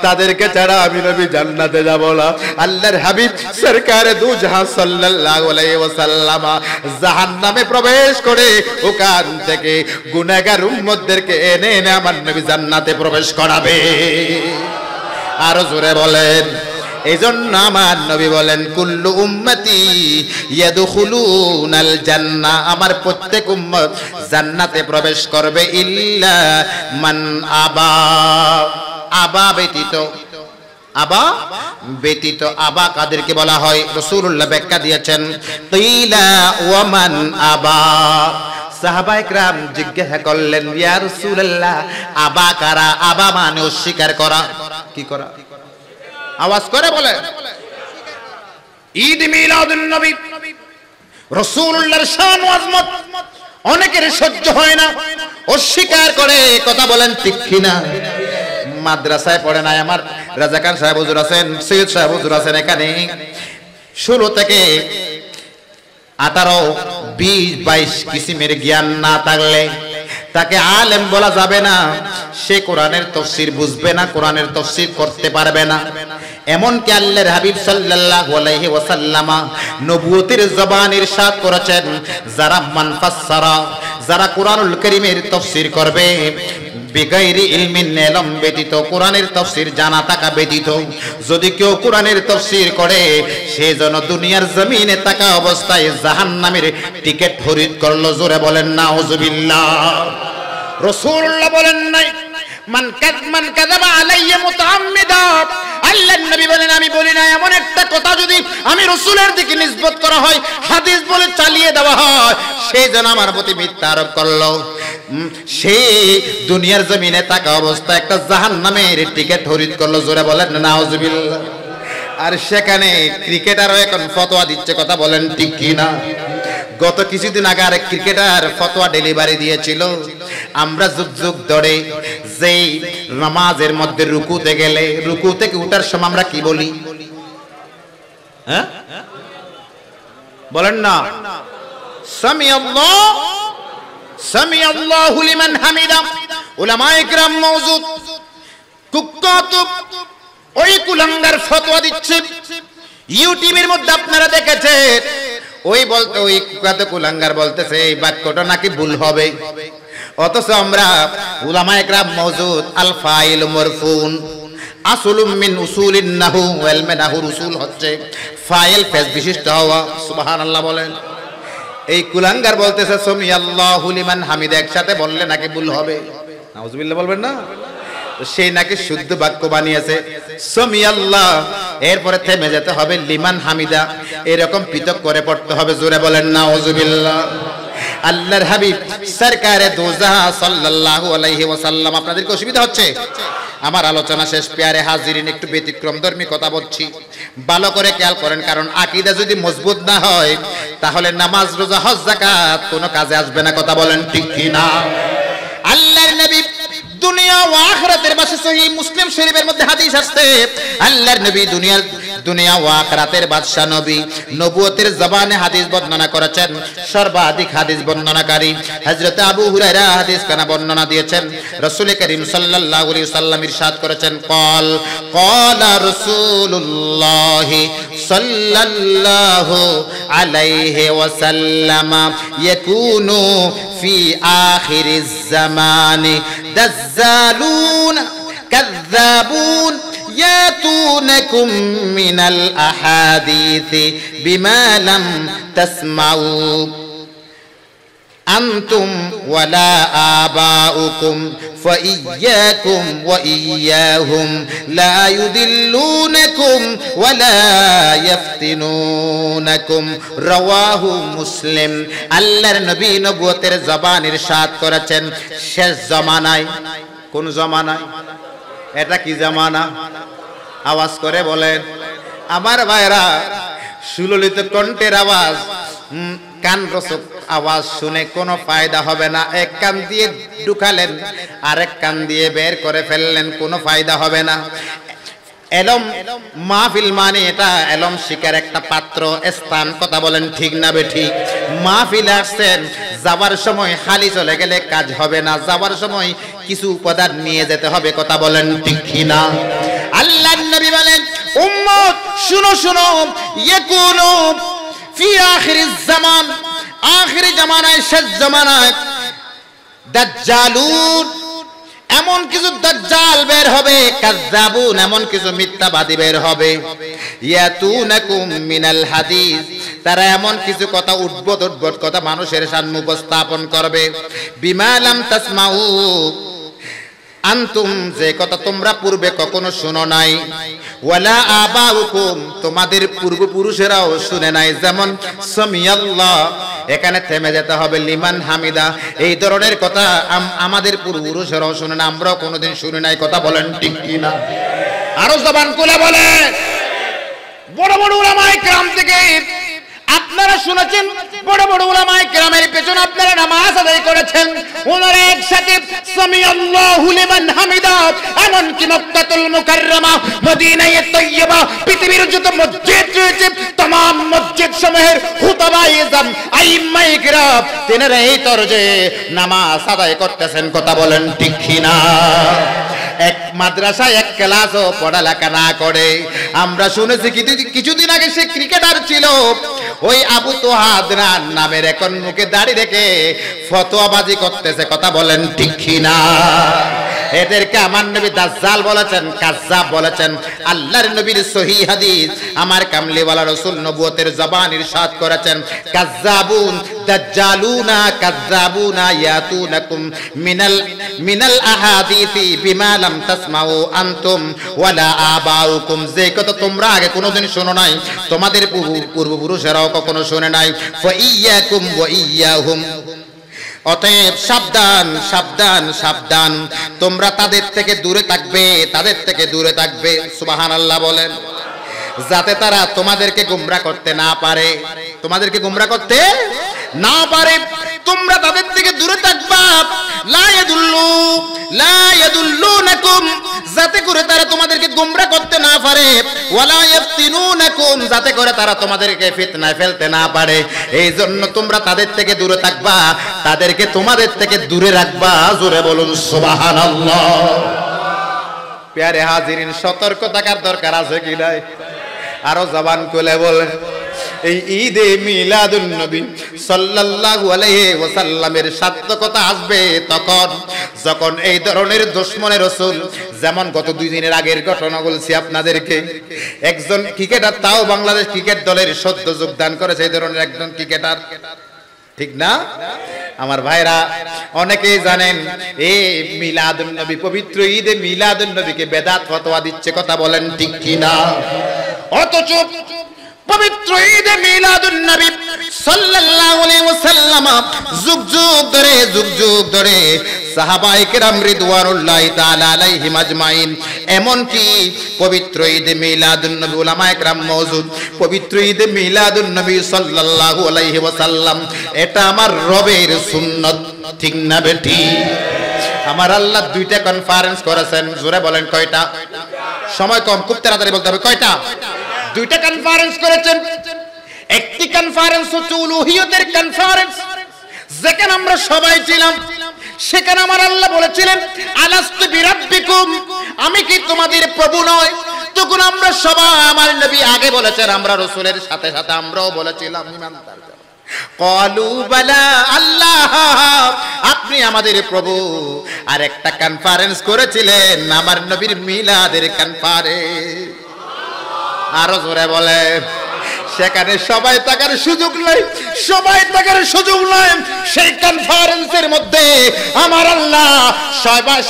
তাদেরকে ছাড়া আমি নবী জান্নাতে যাব না। আল্লাহর হাবিব সরকারে দু জাহান সাল্লাল্লাহু আলাইহি ওয়াসাল্লাম জাহান্নামে প্রবেশ করে ওখান থেকে গুনাহগার উম্মতদেরকে এনে এনে আমার নবী জান্নাতে প্রবেশ করাবে। আরো জোরে বলেন। এইজন্য আমার নবী বলেন কুল্লু উম্মতি ইয়াদখুলুনাল জান্নাহ, আমার প্রত্যেক উম্মত জান্নাতে প্রবেশ করবে ইল্লা মান আবা, আবা ব্যতীত। আবা ব্যতীত। আবা কাদেরকে বলা হয়? রাসূলুল্লাহ ব্যাখ্যা দিয়েছেন, কিলা ওয়া মান আবা। সাহাবায়ে কেরাম জিজ্ঞাসা করলেন, ইয়া রাসূলুল্লাহ আবা কারা? আবা মানে অস্বীকার করা। কি করা? আওয়াজ করে বলে। ঈদ মিলাদুন নবী, রাসূলুল্লাহর শান ও আজমত অনেকের সহ্য হয় না, অস্বীকার করে, কথা বলেন ঠিক কিনা? মাদ্রাসায় পড়ে নাই আমার রাজাকার সাহেব হুজুর আছেন, সৈয়দ সাহেব হুজুর আছেন, এখানে 16 থেকে 18, 20, 22 কিসিমের জ্ঞান না থাকলে তাকে আলেম বলা যাবে না। সে কোরআনের তাফসীর বুঝবে না, কোরআনের তাফসীর করতে পারবে না। এমনকি আল্লাহর হাবিব সাল্লাল্লাহু আলাইহি ওয়াসাল্লাম নবুয়তের জবান ইরশাদ করেছেন, যারা মান ফাসসারা, যারা কোরআনুল কারীমের তাফসীর করবে বিগাইরি ইলমিন, ইলম ব্যতীত, কোরআনের তাফসীর জানা থাকা ব্যতীত যদি কেউ কোরআনের তাফসীর করে, সে যেন দুনিয়ার জমিনে থাকা অবস্থায় জাহান্নামের টিকিট খরিদ করলো। জোরে বলেন নাউজুবিল্লাহ। রাসূলুল্লাহ বলেন নাই মান কাযাবা আলাইয়া মুতাআম্মিদা, আল্লাহর নবী বলেন আমি বলি না এমন একটা কথা যদি আমি রাসূলের দিকে নিসবত করা হয়, হাদিস বলে চালিয়ে দেওয়া হয়, সে যেন আমার প্রতি মিথ্যা আরোপ করলো। সে দুনিয়ার জমিনে থাকা অবস্থায় একটা জাহান্নামের টিকিট খরিদ করলো। জোরে বলেন নাউজুবিল্লাহ। আর সেখানে ক্রিকেটারও এখন ফতোয়া দিচ্ছে, কথা বলেন ঠিক কিনা? গত কিছুদিন আগে আরেক ক্রিকেটার ফতোয়া ডেলিভারি দিয়েছিল, আমরা যুগ যুগ ধরে যেই নামাজের মধ্যে রুকুতে গেলে, রুকু থেকে উঠার সময় আমরা কি বলি? হ্যাঁ বলেন না, সামি আল্লাহু লিমান হামিদা। উলামায়ে কিরাম মওজুদ, কুকাতুব ওই কুলাঙ্গার ফতোয়া দিচ্ছে। ইউটিউবের মধ্যে আপনারা দেখেছেন, ওই বলতে ওই কুলাঙ্গার বলতেছে এই বাক্যটা নাকি ভুল হবে, অথচ আমরা উলামায়ে কিরাম মওজুদ আল ফাইল মারফুন আসলুম মিন উসুলিন নাহু, ইলমে নাহুর উসুল হচ্ছে ফাইল ফেজ বিশিষ্ট হওয়া। সুবহানাল্লাহ বলেন। এই কুলাঙ্গার বলতেছে সামি আল্লাহু লিমান হামিদা, একসাথে বললে নাকি ভুল হবে। নাউজুবিল্লাহ বলবেন না? সেই নাকি শুদ্ধ বাক্য বানিয়েছে সামি আল্লাহ, এরপরে থেমে যেতে হবে লিমান হামিদা, এরকম পৃথক করে পড়তে হবে। জোরে বলেন নাউজুবিল্লাহ। আল্লাহর হাবিব সরকারে দোজাহা সাল্লাল্লাহু আলাইহি ওয়াসাল্লাম, আপনাদের কি অসুবিধা হচ্ছে? আমার আলোচনা শেষ, প্যারে হাজিরিন, একটু ব্যতিক্রমধর্মী কথা বলছি, ভালো করে খেয়াল করেন, কারণ আকীদা যদি মজবুত না হয় তাহলে নামাজ, রোজা, হজ, যাকাত কোনো কাজে আসবে না। কথা বলেন ঠিক কি না? আল্লাহর নবী দুনিয়া ও আখিরাতের বাদশা, সহিহ মুসলিম শরীফের মধ্যে হাদিস আসছে, আল্লাহর নবী দুনিয়া ও আখিরাতের বাদশা নবী, নবুয়তের জবানে হাদিস বর্ণনা করেছেন। সর্বাধিক হাদিস বর্ণনাকারী হযরত আবু হুরায়রা হাদিস কানা বর্ণনা দিয়েছেন। রাসূল করিম সাল্লাল্লাহু আলাইহি ওয়াসাল্লাম ইরশাদ করেছেন, ক্বালা রাসূলুল্লাহ সাল্লাল্লাহু আলাইহি ওয়াসাল্লাম ইয়াকুনু ফি আখিরিজ জামানি দাজ্জালুন কাযযাবুন ياتونكم من الأحاديث بما لم تسمعوا أنتم ولا آباؤكم فإياكم وإياهم لا يضلونكم ولا يفتنونكم رواه مسلم। আল্লাহর নবী নবুয়তের জবান ইরশাদ করেছেন, শেষ জামানায়। কোন জামানায়? এটা কি জামানা? আওয়াজ করে বলেন আমার ভাইরা। সুললিত কণ্ঠের আওয়াজ, কানরসক আওয়াজ শুনে কোনো ফায়দা হবে না। এক কান দিয়ে ঢুকালেন, আরেক কান দিয়ে বের করে ফেললেন, কোনো ফায়দা হবে না। এলম মাহফিল মানে এটা এলম শিকার একটা পাত্র, স্থান। কথা বলেন ঠিক না বেঠিক? মাহফিলে আসছেন, যাবার সময় খালি চলে গেলে কাজ হবে না, যাবার সময় কিছু উপাদান নিয়ে যেতে হবে। কথা বলেন ঠিক না? আল্লাহর নবী বলেন, উম্মত শুনো শুনো, ইয়াকুনু ফি আখিরিজ জামান, আখিরি জামানায়, শেষ জামানায় দাজ্জালুন, এমন কিছু দাজ্জাল বের হবে, কাযযাবুন, এমন কিছু মিথ্যাবাদী বের হবে, ইয়াতুনাকুম মিনাল হাদিস, তারা এমন কিছু কথা উদ্ভট কথা মানুষের সামনে উপস্থাপন করবে, বিমা লাম তাসমাউ, আনতুম, যে কথা তোমরা পূর্বে কখনো শুনো নাই, ওয়ালা আবাউকুম, তোমাদের পূর্বপুরুষেরাও শুনে নাই। যেমন সামিয়াল্লাহ, এখানে থেমে যেতে হবে, লিমান হামিদা, এই ধরনের কথা আমাদের পূর্বপুরুষেরাও শুনে না, আমরাও কোনোদিন শুনি নাই। কথা বলেন ঠিক কি না? আরো জবান খুলে বলে। বড় বড় উলামায়ে কেরাম থেকে আপনারা শুনেছেন বড় বড় উলামায়ে কেরামের পেছনে আপনারা নামাজ আদায় করেছেন, ওনারা একসাথে সামি আল্লাহু লিমান হামিদা, এমন কি মক্কাতুল মুকাররমা, মদিনায়ে তয়্যিবা, পৃথিবীর যত মসজিদ রয়েছে तमाम মসজিদ সমূহের খুতবায়ে আযম আইম্মায়ে কিরাম তিনারা এই তরজে নামাজ আদায় করতেছেন। কথা বলেন ঠিক কি না? এক মাদ্রাসায় এক ক্লাসও পড়ালেখা না করে আমরা শুনেছি কিছুদিন আগে সে ক্রিকেটার ছিল, ওই আবু তোহাদ নামের এখন মুখে দাড়ি রেখে ফতোয়াবাজি করতেছে। কথা বলেন ঠিক কি না? এদেরকে আমার নবী দাজ্জাল বলেছেন, কাজ্জাব বলেছেন। আল্লাহর নবীর সহিহ হাদিস আমার কামলিওয়ালা রাসূল নবুয়তের জবান ইরশাদ করেছেন, কাজ্জাবুন দাজ্জালুনা কাজ্জাবুনা ইয়াতুনাকুম মিনাল আহাদিসি বিমা লাম তাসমাউ আনতুম ওয়ালা আবাউকুম। যে কথা তোমরা আগে কোনোদিন শোনো নাই, তোমাদের পূর্বপুরুষেরাও কখনো শুনে নাই। ফাইয়াকুম ওয়া ইয়াহুম, অতএব সাবধান সাবধান সাবধান, তোমরা তাদের থেকে দূরে থাকবে, তাদের থেকে দূরে থাকবে। সুবহানাল্লাহ বলেন। যাতে তারা তোমাদেরকে গোমরা করতে না পারে, তোমাদেরকে গোমরা করতে না পারে, তোমরা তাদের থেকে দূরে থাকবা। লা ইয়াদুল্লুনাকুম, যাতে করে তারা তোমাদেরকে গোমরা করতে না পারে। ওয়ালা ইয়াফতিনুনাকুম, যাতে করে তারা তোমাদেরকে ফিতনায় ফেলতে না পারে। এই জন্য তোমরা তাদের থেকে দূরে থাকবা, তাদেরকে তোমাদের থেকে দূরে রাখবা। জোরে বলুন সুবহানাল্লাহ। প্যারে হাজিরিন, সতর্ক থাকার দরকার আছে কি নাই? আরো জবান খুলে বলেন। এই ঈদে মিলাদুন নবী সাল্লাল্লাহু আলাইহি ওয়াসাল্লামের সার্থকতা আসবে তখন, যখন এই ধরনের দুশমনে রাসূল, যেমন গত 2 দিনের আগের ঘটনা বলছি আপনাদেরকে, একজন ক্রিকেটার, তাও বাংলাদেশ ক্রিকেট দলের সদ্য যোগদান করেছে এই ধরনের একজন ক্রিকেটার, ঠিক না? আমার ভাইরা অনেকেই জানেন এই মিলাদুন নবী, পবিত্র ঈদে মিলাদুন নবীকে বেদাত ফতোয়া দিচ্ছে। কথা বলেন ঠিক কি না? অথচ পবিত্র ঈদে মিলাদুন নবী সাল্লাল্লাহু আলাইহি ওয়াসাল্লাম যুগ যুগ ধরে সাহাবায়ে কেরাম রিদওয়ানুল্লাহি তাআলা আলাইহিম আজমাইন, এমন কি পবিত্র ঈদে মিলাদুন নবী উলামায়ে কেরাম মওজুদ, পবিত্র ঈদে মিলাদুন নবী সাল্লাল্লাহু আলাইহি ওয়াসাল্লাম এটা আমার রবের সুন্নাত, ঠিক না বেটি? আমার আল্লাহ 2টা কনফারেন্স করেছেন। জোরে বলেন কয়টা? সময় কম, খুব তাড়াতাড়ি বলতে হবে। কয়টা? 2টা কনফারেন্স করেছেন। একটি কনফারেন্স হচ্ছে উলুহিয়তের কনফারেন্স, যেখানে আমরা সবাই ছিলাম। সেখানে আমার আল্লাহ বলেছিলেন, আলাস্তু বিরাব্বিকুম, আমি কি তোমাদের প্রভু নয়? তখন আমরা সবাই, আমার নবী আগে বলেছেন, আমরা রাসূলের সাথে সাথে আমরাও বলেছিলাম ইমানদার। ক্বালু বালা, আল্লাহ আপনি আমাদের প্রভু। আর একটা কনফারেন্স করেছিলেন আমার নবীর মিলাদের কনফারেন্স। আরো জোরে বলে। সেখানে সবাই থাকার সুযোগ নাই, সবাই থাকার সুযোগ নাই। সেই কনফারেন্সের মধ্যে আমার আল্লাহ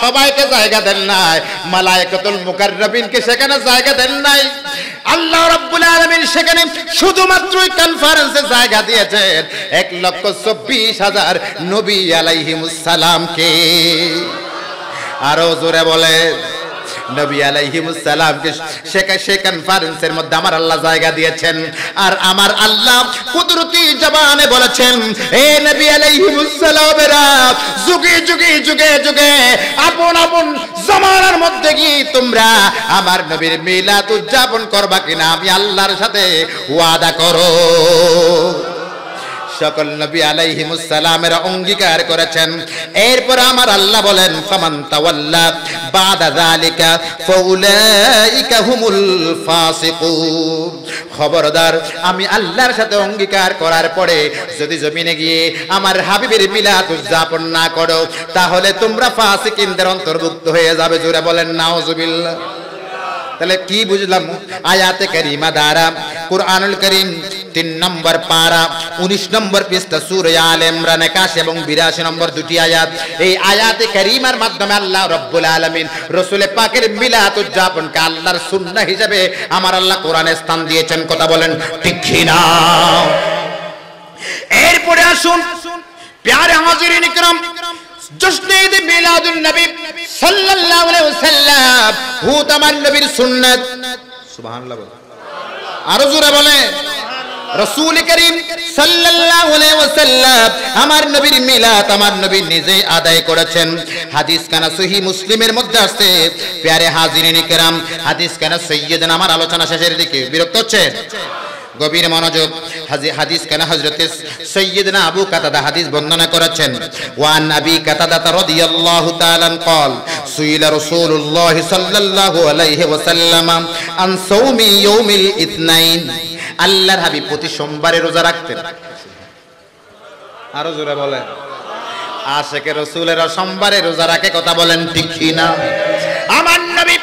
সবাইকে জায়গা দেন নাই, মালায়েকাতুল মুকাররাবিনকে সেখানে জায়গা দেন নাই। আল্লাহ রাব্বুল আলামিন সেখানে শুধুমাত্র কনফারেন্সে জায়গা দিয়েছেন 1,24,000 নবী আলাইহিমুস সালামকে। আরো জোরে বলে। নবী আলাইহিমুস সালামকে সেই কনফারেন্সের মধ্যে আমার আল্লাহ জায়গা দিয়েছেন। আর আমার আল্লাহ কুদরতি জবানে বলেছেন, হে নবী আলাইহিমুস সালামেরা, যুগে যুগে যুগে যুগে আপন আপন জামানার মধ্যে কি তোমরা আমার নবীর মিলাদ উদযাপন করবা কিনা আমি আল্লাহর সাথে ওয়াদা করো। সকল নবী আলাইহিমুস সালামের অঙ্গীকার করেছেন। এরপর আমার আল্লাহ বলেন, ফামান তাওয়াল্লা বাদা যালিকা ফাউলাইকা হুমুল ফাসিকুন। খবরদার, আমি আল্লাহর সাথে অঙ্গীকার করার পরে যদি জমিনে গিয়ে আমার হাবিবের মিলাদ উদযাপন না করো, তাহলে তোমরা ফাসিকিনদের অন্তর্ভুক্ত হয়ে যাবে। জোরে বলেন নাউজুবিল্লাহ। তাহলে কি বুঝলাম আয়াতে কারিমা দ্বারা? কুরআনুল কারীম 3 নম্বর পারা 19 নম্বর পৃষ্ঠা সূরা আলে ইমরান 81 এবং 82 নম্বর 2টি আয়াত। এই আয়াতে কারিমার মাধ্যমে আল্লাহ রাব্বুল আলামিন রাসূল পাকের মিলাদ উদযাপনকে আল্লাহর সুন্নাহ হিসেবে আমার আল্লাহ কোরআনে স্থান দিয়েছেন। কথা বলেন ঠিক কি না? এরপরে আসুন প্যারে হাজিরিন ইকরাম, জশ্নে ঈদ মিলাদুন নবী সাল্লাল্লাহু আলাইহি ওয়াসাল্লাম হুত আমার নবীর সুন্নাত। সুবহানাল্লাহ। আরো জোরে বলে রাসূল করিম সাল্লাল্লাহু আলাইহি ওয়াসাল্লাম আমার নবীর মিলাদ আমার নবী নিজে আদায় করেছেন। হাদিস কানা সহিহ মুসলিমের মধ্যে আছে। প্যারে হাজিরিন কিরাম, হাদিস কানা সাইয়্যিদানা, আমার আলোচনা শেষের দিকে, বিরক্ত হচ্ছে? গভীর মনোযোগ। হাদিস কানা হযরত সাইয়্যিদনা আবু কাতাদা হাদিস বর্ণনা করেছেন। ওয়ান আবি কাতাদা রাদিয়াল্লাহু তাআলা قال সুইলা রাসূলুল্লাহ সাল্লাল্লাহু আলাইহি ওয়াসাল্লাম আন সাওমি ইয়াউমিল ইথনাইন। আল্লাহর হাবিব প্রতি সোমবারে রোজা রাখতেন। আরো জোরে বলেন। আশিকে রাসূলেরা সোমবারে রোজা রাখে, কথা বলেন ঠিক কি না? আমার নবী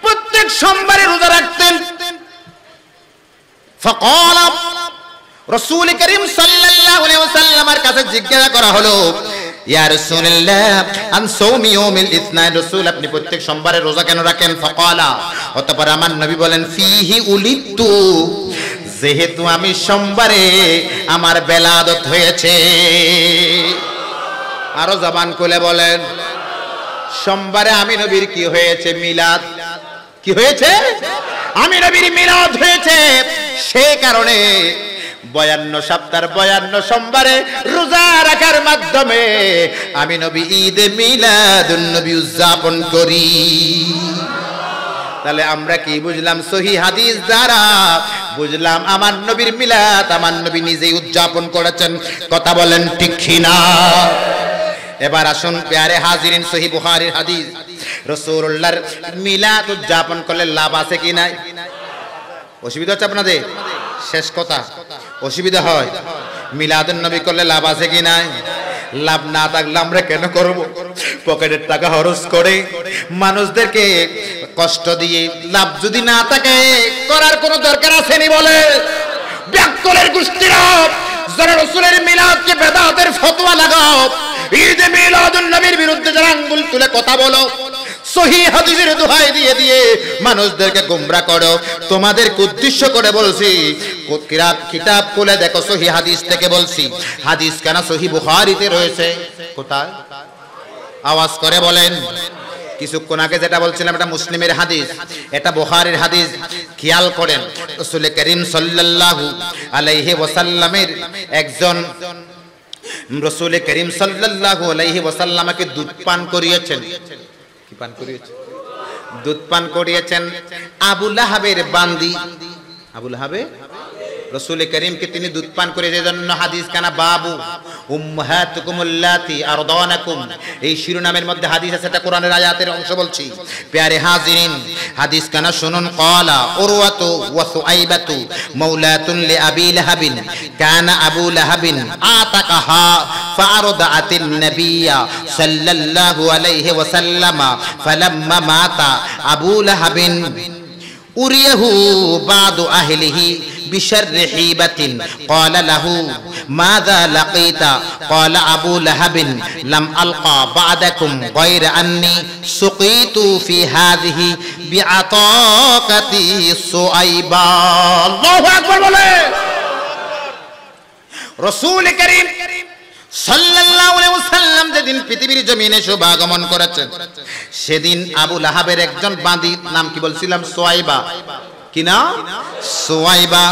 প্রত্যেক সোমবারে রোজা রাখতেন। ফাকাল রাসূল করিম সাল্লাল্লাহু আলাইহি ওয়াসাল্লামের কাছে জিজ্ঞাসা করা হলো, ইয়া রাসূলুল্লাহ আন সাওমি ইয়াউমিল ইথনাইন, রাসূল আপনি প্রত্যেক সোমবারে রোজা কেন রাখেন? ফাকালা, অতঃপর আমার নবী বলেন, ফিহি উলিদতু, যেহেতু আমি সোমবারে আমার বেলাদত হয়েছে। আরো জবান খুলে বলেন, সোমবারে আমি নবীর কি হয়েছে? মিলাদ। কি হয়েছে? আমি নবীর মিলাদ হয়েছে। সেই কারণে 52 সপ্তাহের 52 সোমবারে রোজা রাখার মাধ্যমে আমি নবী ঈদে মিলাদুন নবী উদযাপন করি। তাহলে আমরা কি বুঝলাম? সহিহ হাদিস দ্বারা বুঝলাম আমার নবীর মিলাদ আমার নবী নিজেই উদযাপন করেছেন, কথা বলেন ঠিক কি না? এবার আসুন প্যারে হাজিরিন, সহিহ বুখারীর হাদিস, রাসূলুল্লাহর মিলাদ উদযাপন করলে লাভ আছে কি নাই? অসুবিধা হচ্ছে আপনাদের? শেষ কথা, অসুবিধা হয়? মিলাদুন নবী করলে লাভ আছে কি নাই? লাভ না থাকলে আমরা কেন করব? পকেটের টাকা খরচ করে মানুষদেরকে কষ্ট দিয়ে লাভ যদি না থাকে করার কোনো দরকার আছে নি? বলে ব্যাককলের গোষ্ঠীরা যারা রাসূলের মিলাদকে বেদাতের ফতোয়া লাগাও, ঈদে মিলাদুন নবীর বিরুদ্ধে যারা আঙ্গুল তুলে কথা বলো, সহিহ হাদিসের দোহাই দিয়ে দিয়ে মানুষদেরকে গোমরা করো, তোমাদেরকে উদ্দেশ্য করে বলছি, কিতাব খুলে দেখো, সহিহ হাদিস থেকে বলছি। হাদিস কেন সহিহ বুখারীতে রয়েছে। কোথায়? আওয়াজ করে বলেন। কিছুক্ষণ আগে যেটা বলছিলাম এটা মুসলিমের হাদিস, এটা বুখারীর হাদিস। খেয়াল করেন, রাসূল করিম সাল্লাল্লাহু আলাইহি ওয়াসাল্লামের একজন, রাসূল করিম সাল্লাল্লাহু আলাইহি ওয়াসাল্লামকে দুধ পান করিয়েছেন। কি পান করিয়েছেন? দুধ পান করিয়েছেন আবু লাহাবের বান্দি। আবু লাহাবে রাসূল করিমকে তিনি দুধ পান করে, যে জন্য হাদিস কানা বাবু উম্মাহাতুকুমুল্লাতি আরদানাকুম, এই শিরোনামের মধ্যে হাদিস আছে, এটা কোরআনের আয়াতের অংশ বলছি। প্যারে হাজিরিন, হাদিস কানা শুনুন। ক্বালা উরওয়াতু ওয়া সুআইবাতু মাওলাতুন লি আবি লাহাবিন, কানা আবু লাহাবিন আতাকাহা ফাআরদাআতিন নাবিয়্যা সাল্লাল্লাহু আলাইহি ওয়াসাল্লাম, ফালাম্মা মাতা আবু লাহাবিন উরিয়াহু বাদু আহলিহি بشر حيبة قال له ماذا لقيت قال أبو لهب لم ألقى بعدكم غير أني سقيت في هذه بعطاقة صعيبة الله أكبر رسول كريم সাল্লাল্লাহু আলাইহি ওয়াসাল্লাম যেদিন পৃথিবীর জমিনে শুভাগমন করেছেন, সেদিন আবু লাহাবের একজন বাঁদী, নাম কি বলছিলাম? সুয়াইবা। কি না? সুয়াইবা,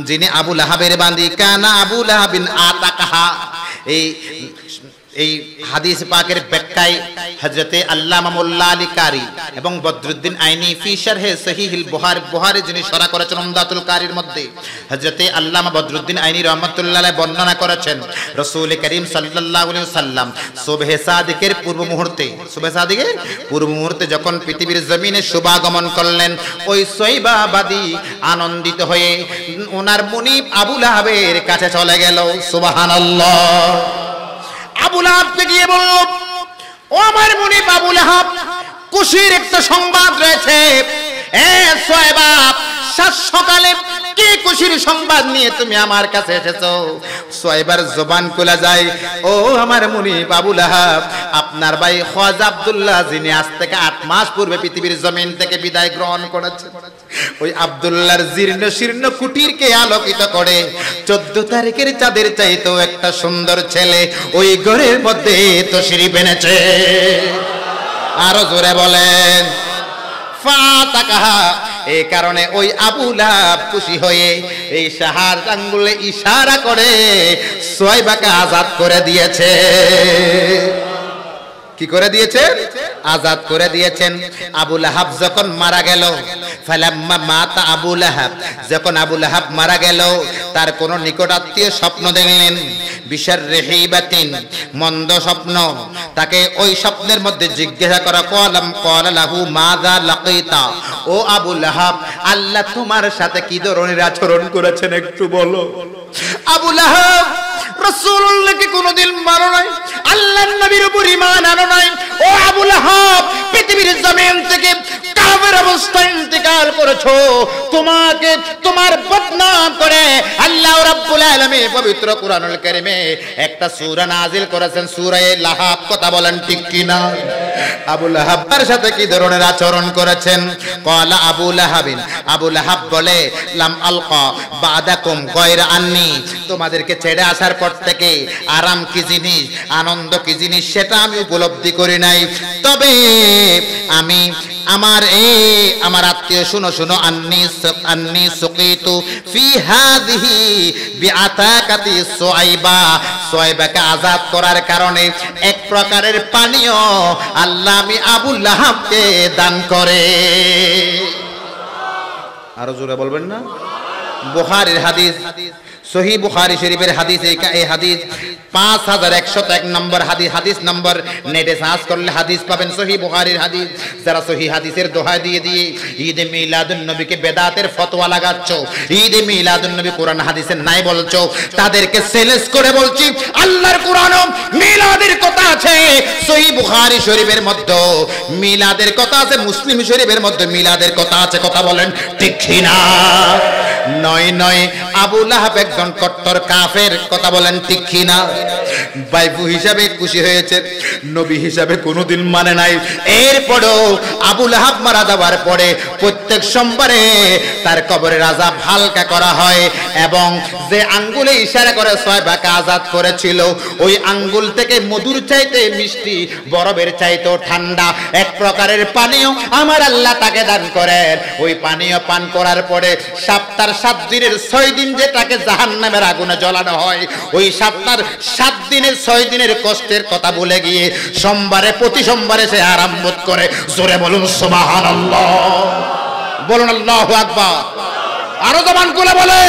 যিনি আবু লাহাবের বাঁদী। কানা আবু লাহাবিন আতাকাহা। এই হাদিস পাকের ব্যাখ্যায় হযরতে আল্লামা মোল্লা আলী কারি এবং বদরুদ্দিন আইনি ফি শারহে সহিহুল বুখারী যিনি শরহ করেছেন উমদাতুল কারীর মধ্যে, হযরতে আল্লামা বদরুদ্দিন আইনি রাহমাতুল্লাহ আলাইহি বর্ণনা করেছেন, রাসূল করিম সাল্লাল্লাহু আলাইহি ওয়াসাল্লাম সুবহে সাদিকের পূর্ব মুহূর্তে যখন পৃথিবীর জমিনে শুভাগমন করলেন, ওই সুয়াইবাবাদী আনন্দিত হয়ে ওনার মুনিব আবু লাহাবের কাছে চলে গেল। সুবহানাল্লাহ। আবু লাহাবকে গিয়ে বলল, ও আমার মুনিব আবু লাহাব, খুশির একটা সংবাদ রয়েছে। এ সুয়াইবা, সাত সকালে কি খুশির সংবাদ নিয়ে তুমি আমার কাছে এসেছো? সুয়াইবার জবান খোলা যায়, ও আমার মুনিব আবু লাহাব, আপনার ভাই খাজা আব্দুল্লাহ, যিনি আজ থেকে 8 মাস পূর্বে পৃথিবীর জমিন থেকে বিদায় গ্রহণ করেছেন, ওই আব্দুল্লাহর জীর্ণ শীর্ণ কুটিরকে আলোকিত করে 14 তারিখের চাঁদের চাইতেও একটা সুন্দর ছেলে ওই ঘরের মধ্যে তশরিফ এনেছে। আরো জোরে বলেন। ফাতাকাহা, এই কারণে ওই আবু লাহাব খুশি হয়ে এই শাহার আঙ্গুলে ইশারা করে সুয়াইবাকে আজাদ করে দিয়েছে। কি করে দিয়েছে? আজাদ করে দিয়েছেন। আবু লাহাব যখন মারা গেল, ফালাম্মা মাতা আবু লাহাব, যখন আবু লাহাব মারা গেল, তার কোন নিকট আত্মীয় স্বপ্ন দেখলেন, বিশার রেহিবাতিন, মন্দ স্বপ্ন। তাকে ওই স্বপ্নের মধ্যে জিজ্ঞাসা করা, ক্বালা লাহু মাযা লাকিতা, ও আবু লাহাব, আল্লাহ তোমার সাথে কি ধরনের আচরণ করেছেন একটু বলো। আবু লাহাব রাসূলুল্লাহকে কোনদিন মানো নাই, আল্লাহর নবীর উপর ঈমান আনো নাই। ও আবু লাহাব, পৃথিবীর জমিন থেকে কাফের অবস্থায় ইন্তেকাল করেছো, তোমাকে তোমার বদনাম করে আল্লাহ রাব্বুল আলামিন পবিত্র কুরআনুল কারীমে একটা সূরা নাযিল করেছেন, সূরা লাহাব। কথা বলেন ঠিক কি না? আবু লাহাবের সাথে কি ধরনের আচরণ করেছেন? ক্বালা আবু লাহাবিন, আবু লাহাব বলে, লাম আলকা বাদাকুম গায়রা আন্নী, তোমাদেরকে ছেড়ে আসার পর থেকে আরাম কি জিনিস, আনন্দ কি জিনিস সেটা আমি উপলব্ধি করি নাই। তবে আমি আমার আত্মীয়, শুনো শুনো, আন্নি সুকিতু ফি হাদিহি বিআতাকাতি সুআইবা, সুআইবাকে আযাদ করার কারণে এক প্রকারের পানীয় আল্লাহ আমি আবু লাহাবকে দান করে। আরো জোরে বলবেন না? বুখারীর হাদিস, সহিহ বুখারী শরীফের হাদিস। এই হাদিস 5101 নম্বর হাদিস, হাদিস নম্বর নেটে সার্চ করলে হাদিস পাবেন, সহিহ বুখারীর হাদিস। যারা সহিহ হাদিসের দোহাই দিয়ে দিয়ে ঈদে মিলাদুন নবীকে বেদাতের ফতোয়া লাগাচ্ছ, ঈদে মিলাদুন নবী কোরআন হাদিসের নাই বলছো, তাদেরকে চ্যালেঞ্জ করে বলছি, আল্লাহর কোরআনও মিলাদের কথা আছে, সহিহ বুখারী শরীফের মধ্যে মিলাদের কথা আছে, মুসলিম শরীফের মধ্যে মিলাদের কথা আছে। কথা বলেন ঠিক কি না? নয় নয়, আবু লাহাব একজন কট্টর কাফের। কথা বলেন ঠিক কি না? বাইফু হিসাবে খুশি হয়েছে, নবী হিসাবে কোনোদিন মানে নাই। এরপরেও আবু লাহাব মারা যাওয়ার পরে প্রত্যেক সোমবারে তার কবরের আযাব হালকা করা হয়, এবং যে আঙ্গুলে ইশারা করে সুয়াইবাকে আজাদ করেছিল, ওই আঙ্গুল থেকে মধুর চাইতে মিষ্টি, বরফের চাইতেও ঠান্ডা এক প্রকারের পানীয় আমার আল্লাহ তাকে দান করেন। ওই পানীয় পান করার পরে সপ্তাহের 7 দিনের 6 দিন যেটাকে জাহান্নামের আগুনে জ্বালানো হয়, ওই সপ্তাহের 7 দিনের 6 দিনের কষ্টের কথা ভুলে গিয়ে সোমবারে, প্রতি সোমবারে সে আরাম বোধ করে। জোরে বলুন সুবহানাল্লাহ, বলুন আল্লাহু আকবার। আরো জবান খুলে বলে,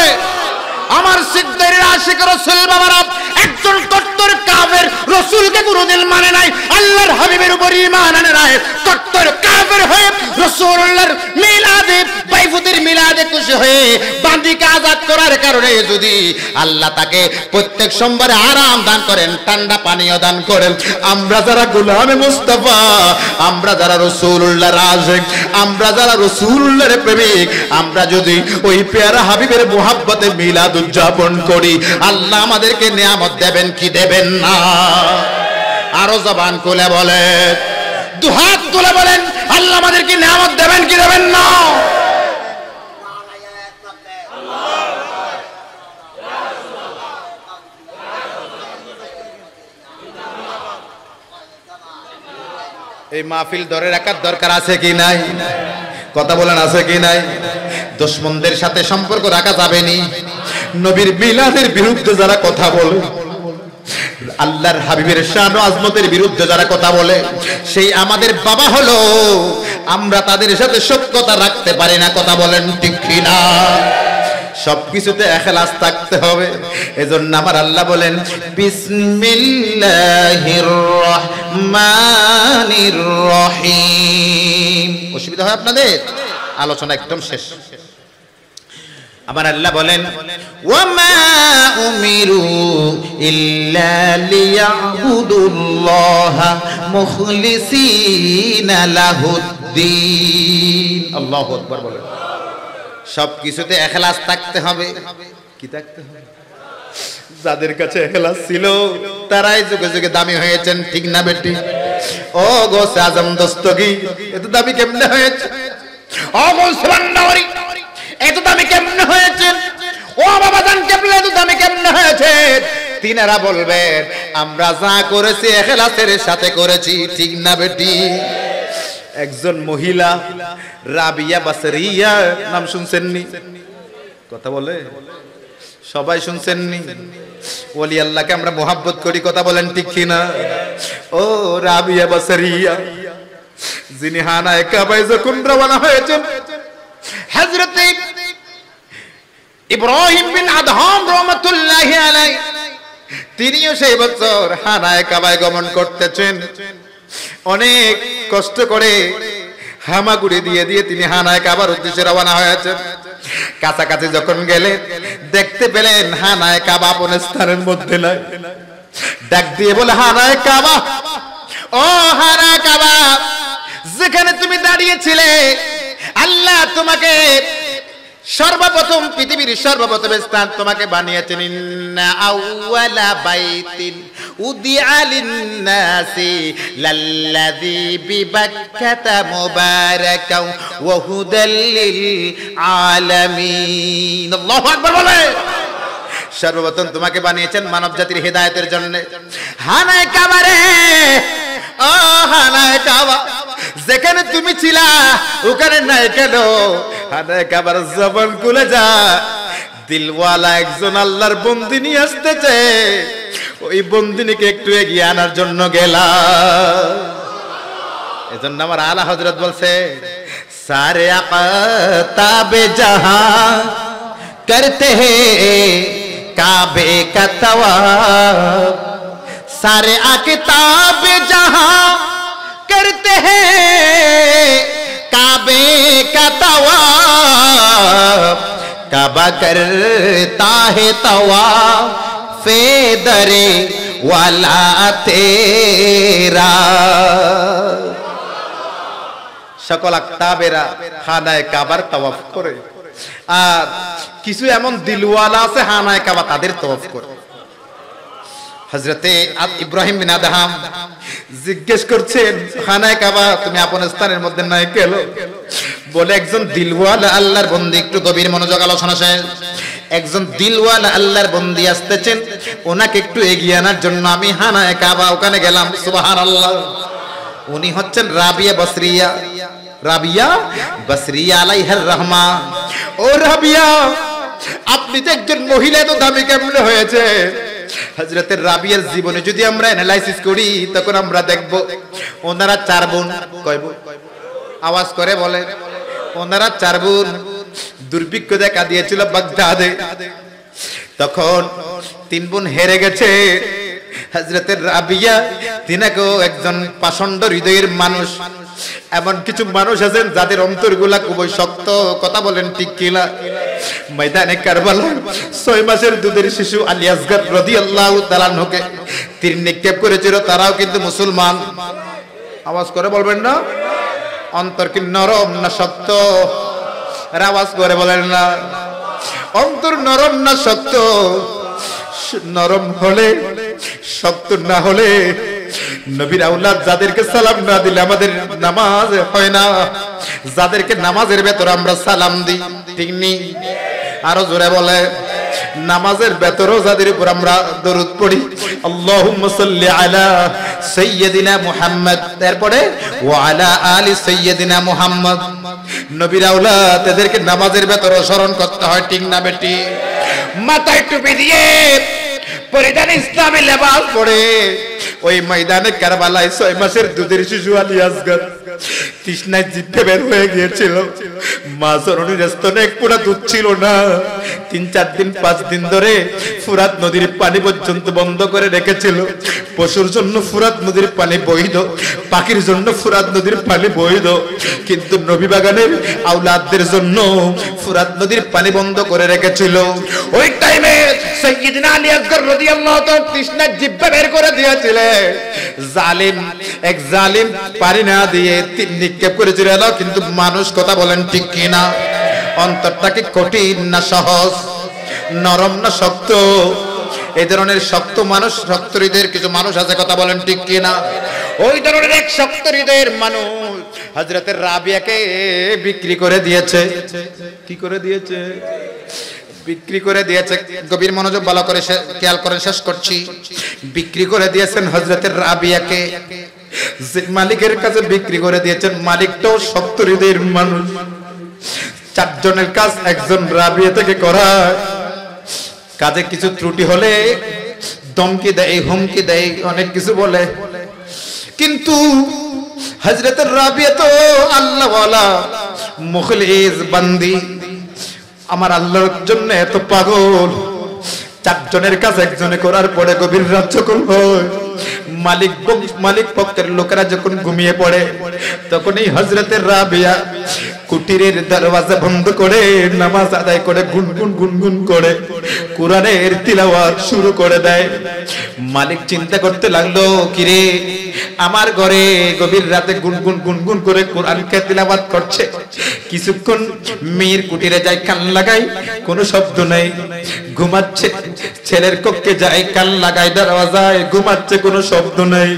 আমার সিদ্দিকের আশিক রাসূল বাবারা একজন কট্টর কাফের, রাসূলকে কোনদিন মানে নাই, আল্লাহর হাবিবের উপর ঈমান আনে নাই, কট্টর কাফের হয়ে রাসূলুল্লাহর মিলাদে, বাইফুতের মিলাদে খুশি হয়ে বান্দিকে আজাদ করার কারণে যদি আল্লাহ তাকে প্রত্যেক সোমবারে আরাম দান করেন, ঠান্ডা পানীয় দান করেন, আমরা যারা গোলামে মুস্তাফা, আমরা যারা রাসূলুল্লাহর আশিক, আমরা যারা রাসূলুল্লাহর প্রেমিক, আমরা যদি ওই পেয়ারা হাবিবের মুহাব্বতে মিলাদ উদযাপন করি, আল্লাহ আমাদেরকে নিয়ামত দেবেন কি দেবেন না? আরো জবান খুলে বলেন, দুহাত তুলে বলেন, আল্লাহ আমাদেরকে নিয়ামত দেবেন কি দেবেন না? এই মাহফিল ধরে রাখার দরকার আছে কি নাই? কথা বলেন আছে কি নাই? দুশমনদের সাথে সম্পর্ক রাখা যাবে নি। নবীর মিলাদের বিরুদ্ধে যারা কথা বলে, আল্লাহর হাবিবের শান ও আজমতের বিরুদ্ধে যারা কথা বলে, সেই আমাদের বাবা হলো, আমরা তাদের সাথে সত্যতা রাখতে পারি না। কথা বলেন ঠিক কি না? সবকিছুতে ইখলাস থাকতে হবে। এজন্য আমার আল্লাহ বলেন, বিসমিল্লাহির রহমানির রহিম। অসুবিধা হয় আপনাদের? আলোচনা একদম শেষ। আমার আল্লাহ বলেন, ওয়ামা উমিরু ইল্লা লিয়াবুদুল্লাহা মুখলিসিনা লাহুদ্দিন। আল্লাহু আকবার বলেন। সবকিছুতে ইখলাস থাকতে হবে। কি থাকতে হবে? যাদের কাছে ইখলাস ছিল তারাই যুগে যুগে দামি হয়েছেন, ঠিক না বেটি? ও গোসে আজম দস্তগীর এত দামি কেমনে হয়েছে? ও মুসলমান নারী এত দামি কেমনে হয়েছে? ও বাবা জান কেবলা এত দামি কেমনে হয়েছে? তিনারা বলবেন, আমরা যা করেছি ইখলাসের সাথে করেছি, ঠিক না বেটি? একজন মহিলা রাবিয়া বাসরিয়া, নাম শুনছেননি? কথা বলে সবাই শুনছেননি? ওলি আল্লাহকে আমরা মোহাব্বত করি, কথা বলেন ঠিক কিনা? ও রাবিয়া বাসরিয়া, যিনি হানায়ে কাবায় যখন রওনা হয়েছেন, হযরত ইব্রাহিম বিন আদহাম রাহমাতুল্লাহি আলাইহি তিনিও সেই বছর হানায়ে কাবায় গমন করতেছেন। অনেক কষ্ট করে হামাগুড়ি দিয়ে দিয়ে তিনি হানায়ে কাবার উদ্দেশ্যে রওনা হয়েছেন। কাছাকাছি যখন গেলেন, দেখতে পেলেন হানায়ে কাবা আপন স্থানের মধ্যে নাই। ডাক দিয়ে বলে, হানায়ে কাবা, ও হানায়ে কাবা, যেখানে তুমি দাঁড়িয়েছিলে আল্লাহ তোমাকে সর্বপ্রথম, পৃথিবীর সর্বপ্রথম স্থান তোমাকে বানিয়েছেন। ইন্না আউওয়ালা বাইতিন উদিআ লিন-নাসি লাল্লাযী বিবাক্কাতা মুবারাকাও ওয়া হুদাল লিল আলামিন। আল্লাহু আকবার বলে। সর্বপ্রথম তোমাকে বানিয়েছেন মানব জাতির হেদায়েতের জন্য। হানায়ে কাবা রে, ও হানায়ে কাবা, যেখানে তুমি ছিলা ওখানে নাই কেন? হানায়ে কাবার জবান খুলে যা, দিলওয়ালা একজন আল্লাহর বন্দি নিয়ে আসতেছে, ওই বন্দিনীকে একটু এগিয়ে আনার জন্য গেলাম। এজন্য আমার আলা হযরত বলছে, সারে আকাতাবে জাহাঁ করতে हैं काबे का तवाफ, सारे आकिताबे जहां करते हैं काबे का तवाफ, काबा करता है तवाफ फेदरे वाला तेरा। সকল আক্তাবেরা হানায়ে কাবার তাওয়াফ করে, আর কিছু এমন দিলওয়ালা আছে হানায়ে কাবা তাদের তাওয়াফ করে। হযরতে ইব্রাহিম বিন আদহাম জিজ্ঞেস করছেন, হানায়ে কাবা তুমি আপন স্থানের মধ্যে নাই কেন? বলে, একজন দিলওয়ালা আল্লাহর বন্দী, একটু গভীর মনোযোগ আলোচনা শেষ, একজন দিলওয়ালা আল্লাহর বন্দী আসতেছেন, ওনাকে একটু এগিয়ে আনার জন্য আমি হানায়ে কাবা ওখানে গেলাম। সুবহানাল্লাহ। উনি হচ্ছেন রাবিয়া বসরিয়া, রাবিয়া বসরিয়া আলাইহার রহমা। ও রাবিয়া, আপনি যে একজন মহিলা তো দামি কেমনে হয়েছে? হযরত রাবিয়ার জীবনে যদি আমরা অ্যানালাইসিস করি তখন আমরা দেখব ওনারা 4 বোন। কয় বোন? আওয়াজ করে বলে। ওনারা 4 বোন। দুর্ভিক্ষ দেখা দিয়েছিল বাগদাদে, তখন 3 বোন হেরে গেছে। হযরত রাবিয়া তিনাকেও একজন পাষণ্ড হৃদয়ের মানুষ। এমন কিছু মানুষ আছেন যাদের অন্তরগুলা খুবই শক্ত, কথা বলেন ঠিক কিনা? ময়দানে কারবালা 6 মাসের দুধের শিশু আলী আসগর রাদিয়াল্লাহু তাআলা আনহুকে তীর নিক্ষেপ করেছিল, তারাও কিন্তু মুসলমান। আওয়াজ করে বলবেন না? অন্তর কি নরম না শক্ত? আওয়াজ করে বলেন না? অন্তর নরম না শক্ত? নরম হলে, শক্ত না হলে নবীর আওলাদ যাদেরকে সালাম না দিলে আমাদের নামাজ হয় না। যাদেরকে নামাজের ভেতর আমরা সালাম দিই, ঠিক নেই? আরো জোরে বলে, নামাজের ভেতরও যাদের উপর আমরা দরুদ পড়ি, আল্লাহুম্মা সাল্লি আলা সাইয়্যিদিনা মুহাম্মদ, তারপরে ওয়া আলা আলি সাইয়্যিদিনা মুহাম্মদ। নবীর আওলাদ এদেরকে নামাজের ভেতরও স্মরণ করতে হয়, ঠিক না বেটি? মাথায় টুপি দিয়ে পরিধান ইসলামী লেবাস পরে ওই ময়দানে কারবালায় 6 মাসের দুধের শিশু আলী আসগর তৃষ্ণায় জিভে বের হয়ে গিয়েছিল। মা জননীর স্তনে এক ফোঁটা দুধ ছিল না। 3-4 দিন 5 দিন ধরে ফুরাত নদীর পানি পর্যন্ত বন্ধ করে রেখেছিল। পশুর জন্য ফুরাত নদীর পানি বৈধ, পাখির জন্য ফুরাত নদীর পানি বৈধ, কিন্তু নবী বাগানের আওলাদদের জন্য ফুরাত নদীর পানি বন্ধ করে রেখেছিল। ওই টাইমে সাইয়্যিদনা আলী আসগর রাদিয়াল্লাহু তাআলা তৃষ্ণায় জিভে বের করে দিয়েছিলেন। জালিম, এক জালিম পানি না দিয়ে তীর নিক্ষেপ করেছিল, কিন্তু মানুষ, কথা বলেন ঠিক কিনা? অন্তরটা কি কঠিন না সহজ? নরম না শক্ত? এই ধরনের শক্ত মানুষ, শক্ত হৃদয়ের কিছু মানুষ আছে, কথা বলেন ঠিক কিনা? ওই ধরনের এক শক্ত হৃদয়ের মানুষ হযরত রাবিয়াকে বিক্রি করে দিয়েছে। কি করে দিয়েছে? বিক্রি করে দিয়েছে। গভীর মনোযোগ ভালো করে খেয়াল করে শেষ করছি। বিক্রি করে দিয়েছেন হযরত রাবিয়াকে। যে মালিকের কাছে বিক্রি করে দিয়েছেন, মালিকটাও শক্ত হৃদয়ের মানুষ। 4 জনের কাজ একজন রাবিয়া থেকে করায়। কাজে কিছু ত্রুটি হলে ধমকি দেয়, হুমকি দেয়, অনেক কিছু বলে। কিন্তু হযরত রাবিয়া তো আল্লাহ ওয়ালা মুখলিস বান্দি, আমার আল্লাহর জন্য এত পাগল। 4 জনের কাজ একজনে করার পরে গভীর রাত যখন হয়, মালিক পক্ষের লোকেরা যখন ঘুমিয়ে পড়ে, তখন এই হযরত রাবিয়া কুটিরের দরওয়াজা বন্ধ করে নামাজ আদায় করে গুনগুন গুনগুন করে কোরআনের তিলাওয়াত শুরু করে দেয়। মালিক চিন্তা করতে লাগলো, কিরে আমার ঘরে গভীর রাতে গুনগুন গুনগুন করে কোরআনকে তিলাওয়াত করছে, কিছুক্ষণ মেয়ের কুটিরে যায় কান লাগাই, কোনো শব্দ নেই, ঘুমাচ্ছে। ছেলের কক্ষে যায় কান লাগাই দরওয়াজায়, ঘুমাচ্ছে, কোনো শব্দ নেই।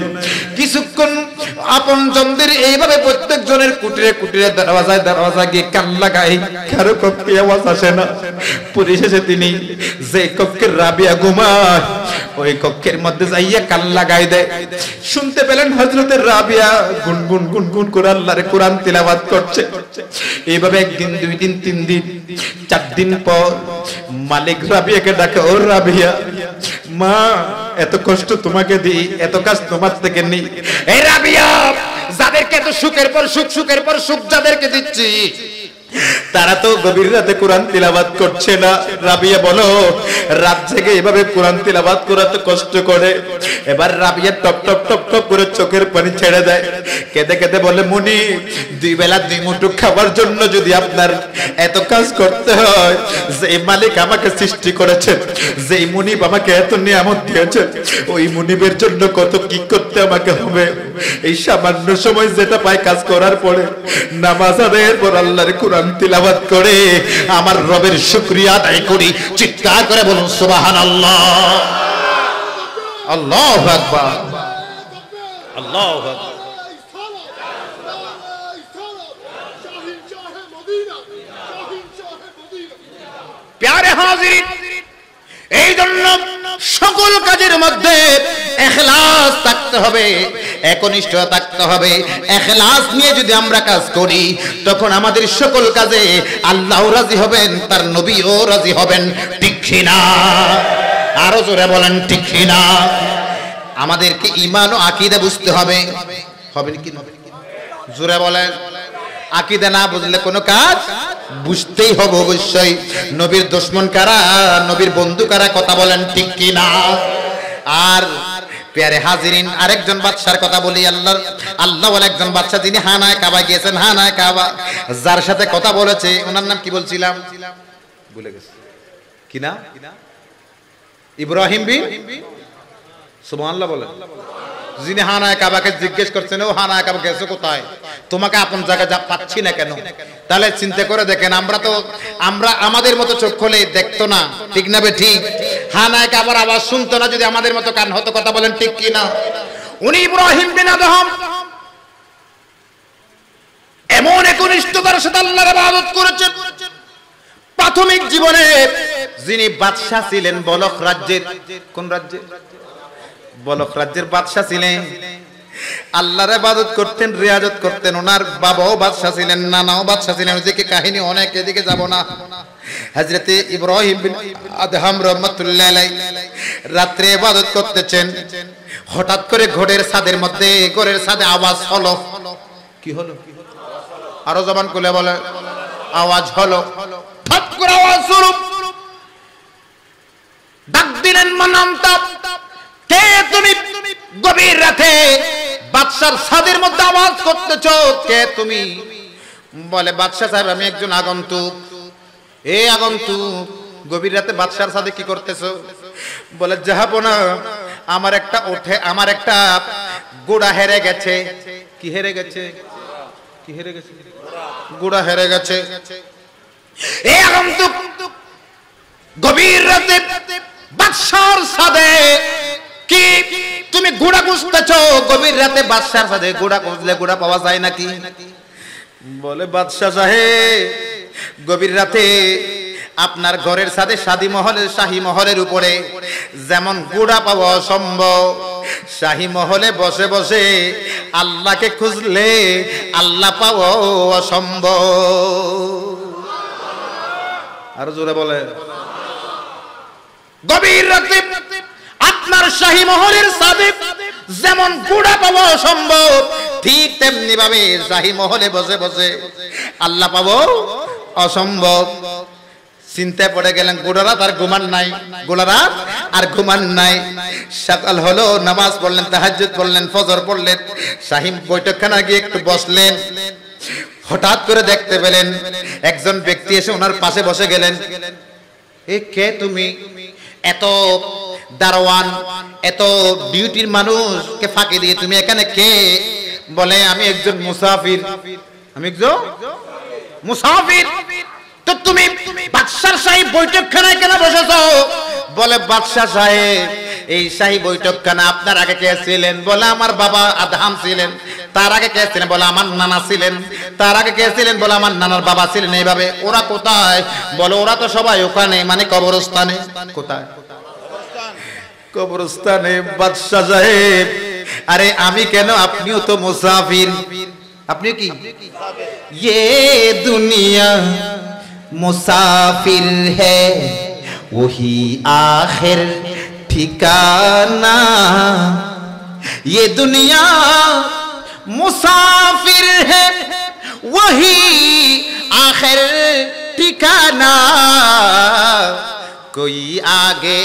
কিছুক্ষণ আপনজনদের এইভাবে প্রত্যেক জনের কুটিরে কুটিরে দরওয়াজা গিয়ে কান লাগাই, কারো কক্ষে আওয়াজ আসে না। পরিশেষে তিনি যে কক্ষের রাবিয়া ঘুমায় ওই কক্ষের মধ্যে যাইয়া কান লাগাই দেয়। শুনতে পেলেন হযরত রাবিয়া গুনগুন গুনগুন করে আল্লাহর কোরআন তিলাওয়াত করছে। এইভাবে 1 দিন 2 দিন 3 দিন 4 দিন পর মালিক রাবিয়াকে ডাকে, ও রাবিয়া, মা এত কষ্ট তোমাকে দিই, এত কাজ তোমার থেকে নেই। এই রাবিয়া, যাদেরকে এত সুখের পর সুখ, সুখের পর সুখ যাদেরকে দিচ্ছি, তারা তো গভীর রাতে কোরআন তিলাওয়াত করছে না। রাবিয়া বলো, রাত জেগে এভাবে কোরআন তিলাওয়াত করা তো কষ্ট করে। এবার রাবিয়া টপ টপ টপ টপ করে চোখের পানি ছেড়ে দেয়, কেঁদে কেঁদে বলে, মুনি 2 বেলা 2 মুঠো খাবার জন্য যদি আপনার এত কাজ করতে হয়, যে মালিক আমাকে সৃষ্টি করেছেন, যে মুনিব আমাকে এত নিয়ামত দিয়েছেন, ওই মুনিবের জন্য কত কি করতে আমাকে হবে। এই সামান্য সময় যেটা পাই কাজ করার পরে নামাজ আদায়ের পর আল্লাহর কোরআন তিলাওয়াত করে আমার রবের শুকরিয়া আদায় করি। চিৎকার করে বলুন সুবহানাল্লাহ, আল্লাহু আকবার, আল্লাহু আকবার। প্যারে হাজির, এই জন্য সকল কাজের মধ্যে ইখলাস থাকতে হবে, একনিষ্ঠতা থাকতে হবে। ইখলাস নিয়ে যদি আমরা কাজ করি, তখন আমাদের সকল কাজে আল্লাহও রাজি হবেন, তার নবীও রাজি হবেন। ঠিক কিনা? আরো জোরে বলেন ঠিক কিনা? আমাদেরকে ঈমান ও আকীদা বুঝতে হবে। হবে কি না? জোরে বলেন। আকীদা না বুঝলে কোনো কাজ বুঝতেই হবে অবশ্যই। নবীর দুশমন কারা, নবীর বন্ধু কারা, কথা বলেন ঠিক কি না? আর প্যারে হাজিরিন, আরেকজন বাদশার কথা বলি। আল্লাহ বলে একজন বাদশা, যিনি হানায় কাবা গিয়েছেন। হানায় কাবা, যার সাথে কথা বলেছে, ওনার নাম কি বলছিলাম, ভুলে গেছি, কি না? ইব্রাহিম বিন, সুবহানাল্লাহ বলেন। যিনি হানায় কাবাকে জিজ্ঞেস করছেন, ও হানায় কাবা গেছো কোথায়, তোমাকে আপন জায়গায় যা পাচ্ছি না কেন? তাহলে চিন্তা করে দেখেন, আমরা আমাদের মতো চোখ খুলে দেখতো না, ঠিক না বে ঠিক? হানায় কাবার আওয়াজ শুনতো না যদি আমাদের মতো কান হতো, কথা বলেন ঠিক কি না? উনি ইব্রাহিম বিন আদহাম এমন একনিষ্ঠতার সাথে আল্লাহর ইবাদত করেছেন। প্রাথমিক জীবনে যিনি বাদশা ছিলেন বলখ রাজ্যের, কোন রাজ্যে? বলখ রাজ্যের বাদশা ছিলেন। আল্লাহর ইবাদত করতেন, রিয়াজত করতেন। ওনার বাবাও বাদশা ছিলেন, নানাও বাদশা ছিলেন। ওদিকে কাহিনী অনেক, এদিকে যাব না। হযরতে ইব্রাহিম বিন আদহাম রাহমাতুল্লাহ আলাইহি রাত্রে ইবাদত করতেছেন। হঠাৎ করে ঘরের ছাদের মধ্যে, ঘরের ছাদে আওয়াজ হলো। কি হলো? আরো জবান খুলে বলে, আওয়াজ হলো। ঠাট করে আওয়াজ শুরু। ডাক দিলেন, মানামতা, কে তুমি? গভীর রাতে বাদশার ছাদের মধ্যে আওয়াজ করতেছো, কে তুমি? বলে, বাদশা সাহেব, আমি একজন আগন্তুক। এ আগন্তুক, গভীর রাতে বাদশার ছাদে কি করতেছো? বলে, জাহাপনা, আমার একটা গোড়া হেরে গেছে। কি হেরে গেছে? কি হেরে গেছে? গোড়া হেরে গেছে। এ আগন্তুক, গভীর রাতে বাদশার ছাদে কি তুমি ঘোড়া খুঁজতেছো? গভীর রাতে বাদশার সাথে ঘোড়া খুঁজলে ঘোড়া পাওয়া যায় নাকি? বলে, বাদশা সাহেব, গভীর রাতে আপনার ঘরের সাথে শাহী মহলের উপরে যেমন গুড়া পাওয়া অসম্ভব, শাহী মহলে বসে বসে আল্লাহকে খুঁজলে আল্লাহ পাওয়া অসম্ভব। আরো জোরে বলে। গভীর রাতে আপনার শাহী মহলের সাথে যেমন গুড়া পাওয়া অসম্ভব, ঠিক তেমনি ভাবে শাহী মহলে বসে বসে আল্লাহ পাবো অসম্ভব। চিন্তায় পড়ে গেলেন, গোড়ারাত আর ঘুমান নাই, গোড়ারাত আর ঘুমান নাই। সকাল হলো, নামাজ পড়লেন, তাহাজ্জুদ পড়লেন, ফজর পড়লেন, শাহী বৈঠকখানা গিয়ে একটু বসলেন। হঠাৎ করে দেখতে পেলেন একজন ব্যক্তি এসে ওনার পাশে বসে গেলেন। এ কে তুমি? এত দারোয়ান, এত ডিউটির মানুষকে ফাঁকি দিয়ে তুমি এখানে কে? বলে আমি একজন মুসাফির। আমি একজন মুসাফির। তো তুমি বাদশার শাহী বৈঠকখানায় কেন বসেছো? বলে বাদশা সাহেব, এই শাহী বৈঠকখানা আপনার আগে কে ছিলেন? বলে আমার বাবা আদহাম ছিলেন। তার আগে কে ছিলেন? বলে আমার নানা ছিলেন। তার আগে কে ছিলেন? বলে আমার নানার বাবা ছিলেন। এইভাবে। ওরা কোথায়? বলে ওরা তো সবাই ওখানে, মানে কবরস্থানে। কোথায়? কবরস্থানে। বাদশা সাহেব, আরে আমি কেন? আপনিও তো মুসাফির। আপনি কি? ये दुनिया मुसाफिर है, वही आखिर ठिकाना। ये दुनिया मुसाफिर है, वही आखिर ठिकाना। कोई आगे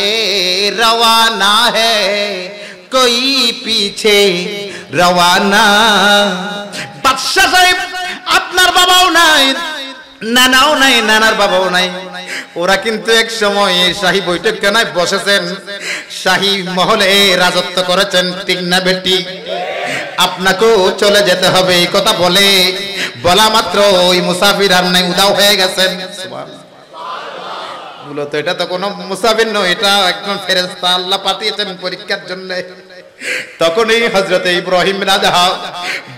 रवाना है, कोई पीछे रवाना। বাদশা সাহেব, আপনার বাবাও নাই, নানাও নাই, নানার বাবাও নাই। ওরা কিন্তু এক সময় এই শাহী বৈঠকখানায় বসেছেন, শাহী মহলে রাজত্ব করেছেন, ঠিক না বেটি? আপনাকেও চলে যেতে হবে, এই কথা বলা মাত্র ওই মুসাফির আর নাই, উদাও হয়ে গেছেন। মূলত এটা তো কোনো মুসাফির নয়, এটা একজন ফেরেশতা আল্লাহ পাঠিয়েছেন পরীক্ষার জন্য। তখন এই হযরতে ইব্রাহিম বিন আদহাম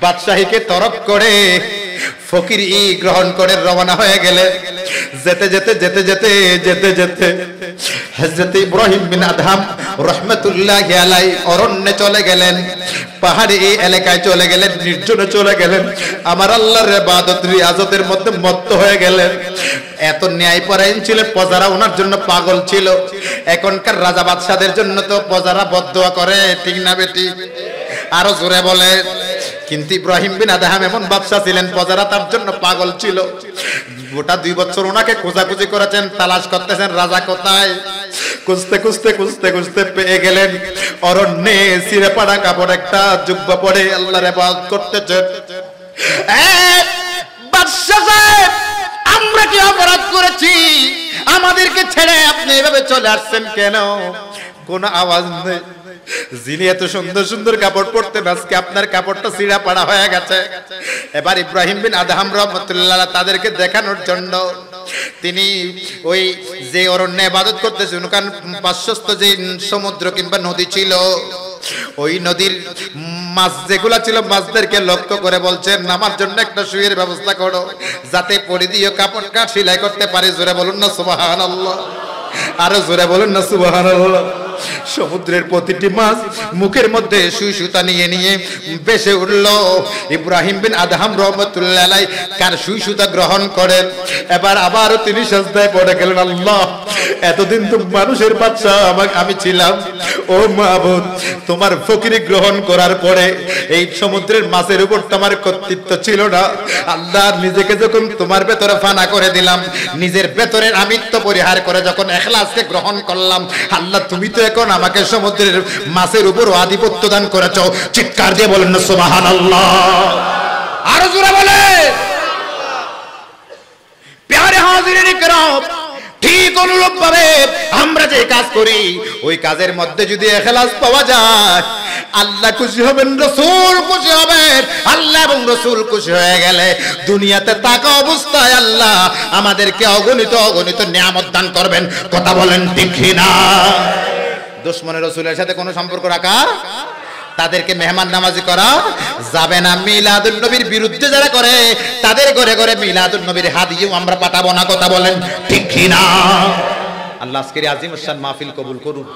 বাদশাহীকে তরক করে ফকির গ্রহণ করে রওনা হয়ে গেলেন। যেতে যেতে যেতে যেতে যেতে যেতে হযরত ইব্রাহিম বিন আদহাম রাহমাতুল্লাহি আলাইহি অরণ্যে চলে গেলেন, পাহাড়ি এলাকায় চলে গেলেন, নির্জনে চলে গেলেন। আমার আল্লাহর ইবাদত রিয়াজতের মধ্যে মত্ত হয়ে গেলেন। এত ন্যায়পরায়ণ ছিলেন, প্রজারা ওনার জন্য পাগল ছিল। এখনকার রাজা বাদশাদের জন্য তো প্রজারা বদদোয়া করে, ঠিক না বেটি? আরো জোরে বলে। কিন্তু ইব্রাহিম বিন আদহাম এমন বাদশা ছিলেন, প্রজারা তার জন্য পাগল ছিল। গোটা 2 বছর ওনাকে খোঁজাখুঁজি করেছেন, তালাশ করতেছেন রাজা কোথায়। খুঁজতে খুঁজতে খুঁজতে খুঁজতে পেয়ে গেলেন অরণ্যে ছিঁড়ে পাড়া কাপড় একটা জুব্বা পরে আল্লাহর ইবাদত করতেছেন। বাদশা সাহেব, আমরা কি অপরাধ করেছি? আমাদেরকে ছেড়ে আপনি এভাবে চলে আসছেন কেন? কোন আওয়াজ নেই। যিনি এত সুন্দর সুন্দর কাপড় পরতেন, আজকে আপনার কাপড়টা ছিঁড়া পাড়া হয়ে গেছে। এবার ইব্রাহিম বিন আদহাম রাহমাতুল্লাহ তাদেরকে দেখানোর জন্য তিনি ওই যে অরণ্যে ইবাদত করতেছেন, ওখানে পার্শ্বস্থ যে সমুদ্র কিংবা নদী ছিল, ওই নদীর মাছ যেগুলা ছিল, মাছদেরকে লক্ষ্য করে বলছেন, আমার জন্য একটা শুয়ের ব্যবস্থা করো, যাতে পরিধীয় কাপড়টা সেলাই করতে পারি। জোরে বলুন না সুবহানাল্লাহ। আরো জোরে বলুন না সুবহানাল্লাহ। সমুদ্রের প্রতিটি মাছ মুখের মধ্যে সুই সুতা নিয়ে নিয়ে বেশে উঠল। ইব্রাহিম বিন আদহাম রাহমাতুল্লাহ আলাইহি কার সুই সুতা গ্রহণ করেন। এবার আবারও তিনি সিজদায় পড়ে গেলেন, আল্লাহ, এতদিন তো মানুষের বাদশা আমি ছিলাম, ও মাবুদ, তোমার ফকিরি গ্রহণ করার পরে এই সমুদ্রের মাছের উপর তোমার কর্তৃত্ব ছিল না। আল্লাহ, নিজেকে যখন তোমার ভেতরে ফানা করে দিলাম, নিজের ভেতরের আমিত্ব পরিহার করে যখন ইখলাসকে গ্রহণ করলাম, আল্লাহ তুমি তো এখন আমাকে সমুদ্রের মাছের উপর আধিপত্য দান করেছো। চিৎকার দিয়ে বলেন না সুবহানাল্লাহ। আরো জোরে বলে। প্যারে হাজিরিন কিরাম, ঠিক অনুরূপ ভাবে আমরা যে কাজ করি, ওই কাজের মধ্যে যদি ইখলাস পাওয়া যায়, আল্লাহ খুশি হবেন, রাসূল খুশি হবেন। আল্লাহ এবং রাসূল খুশি হয়ে গেলে দুনিয়াতে থাকা অবস্থায় আল্লাহ আমাদেরকে অগণিত অগণিত নিয়ামত দান করবেন। কথা বলেন ঠিক না? দুশমনের রাসূলের সাথে কোনো সম্পর্ক রাখা তাদেরকে মেহমান নামাজি করা যাবে না। মিলাদুন নবীর বিরুদ্ধে যারা করে তাদের ঘরে ঘরে মিলাদুন নবীর হাদিয়াও আমরা পাঠাবো না। কথা বলেন ঠিক কি না? আল্লাহ আজকের আজিম শান মাহফিল কবুল করুন।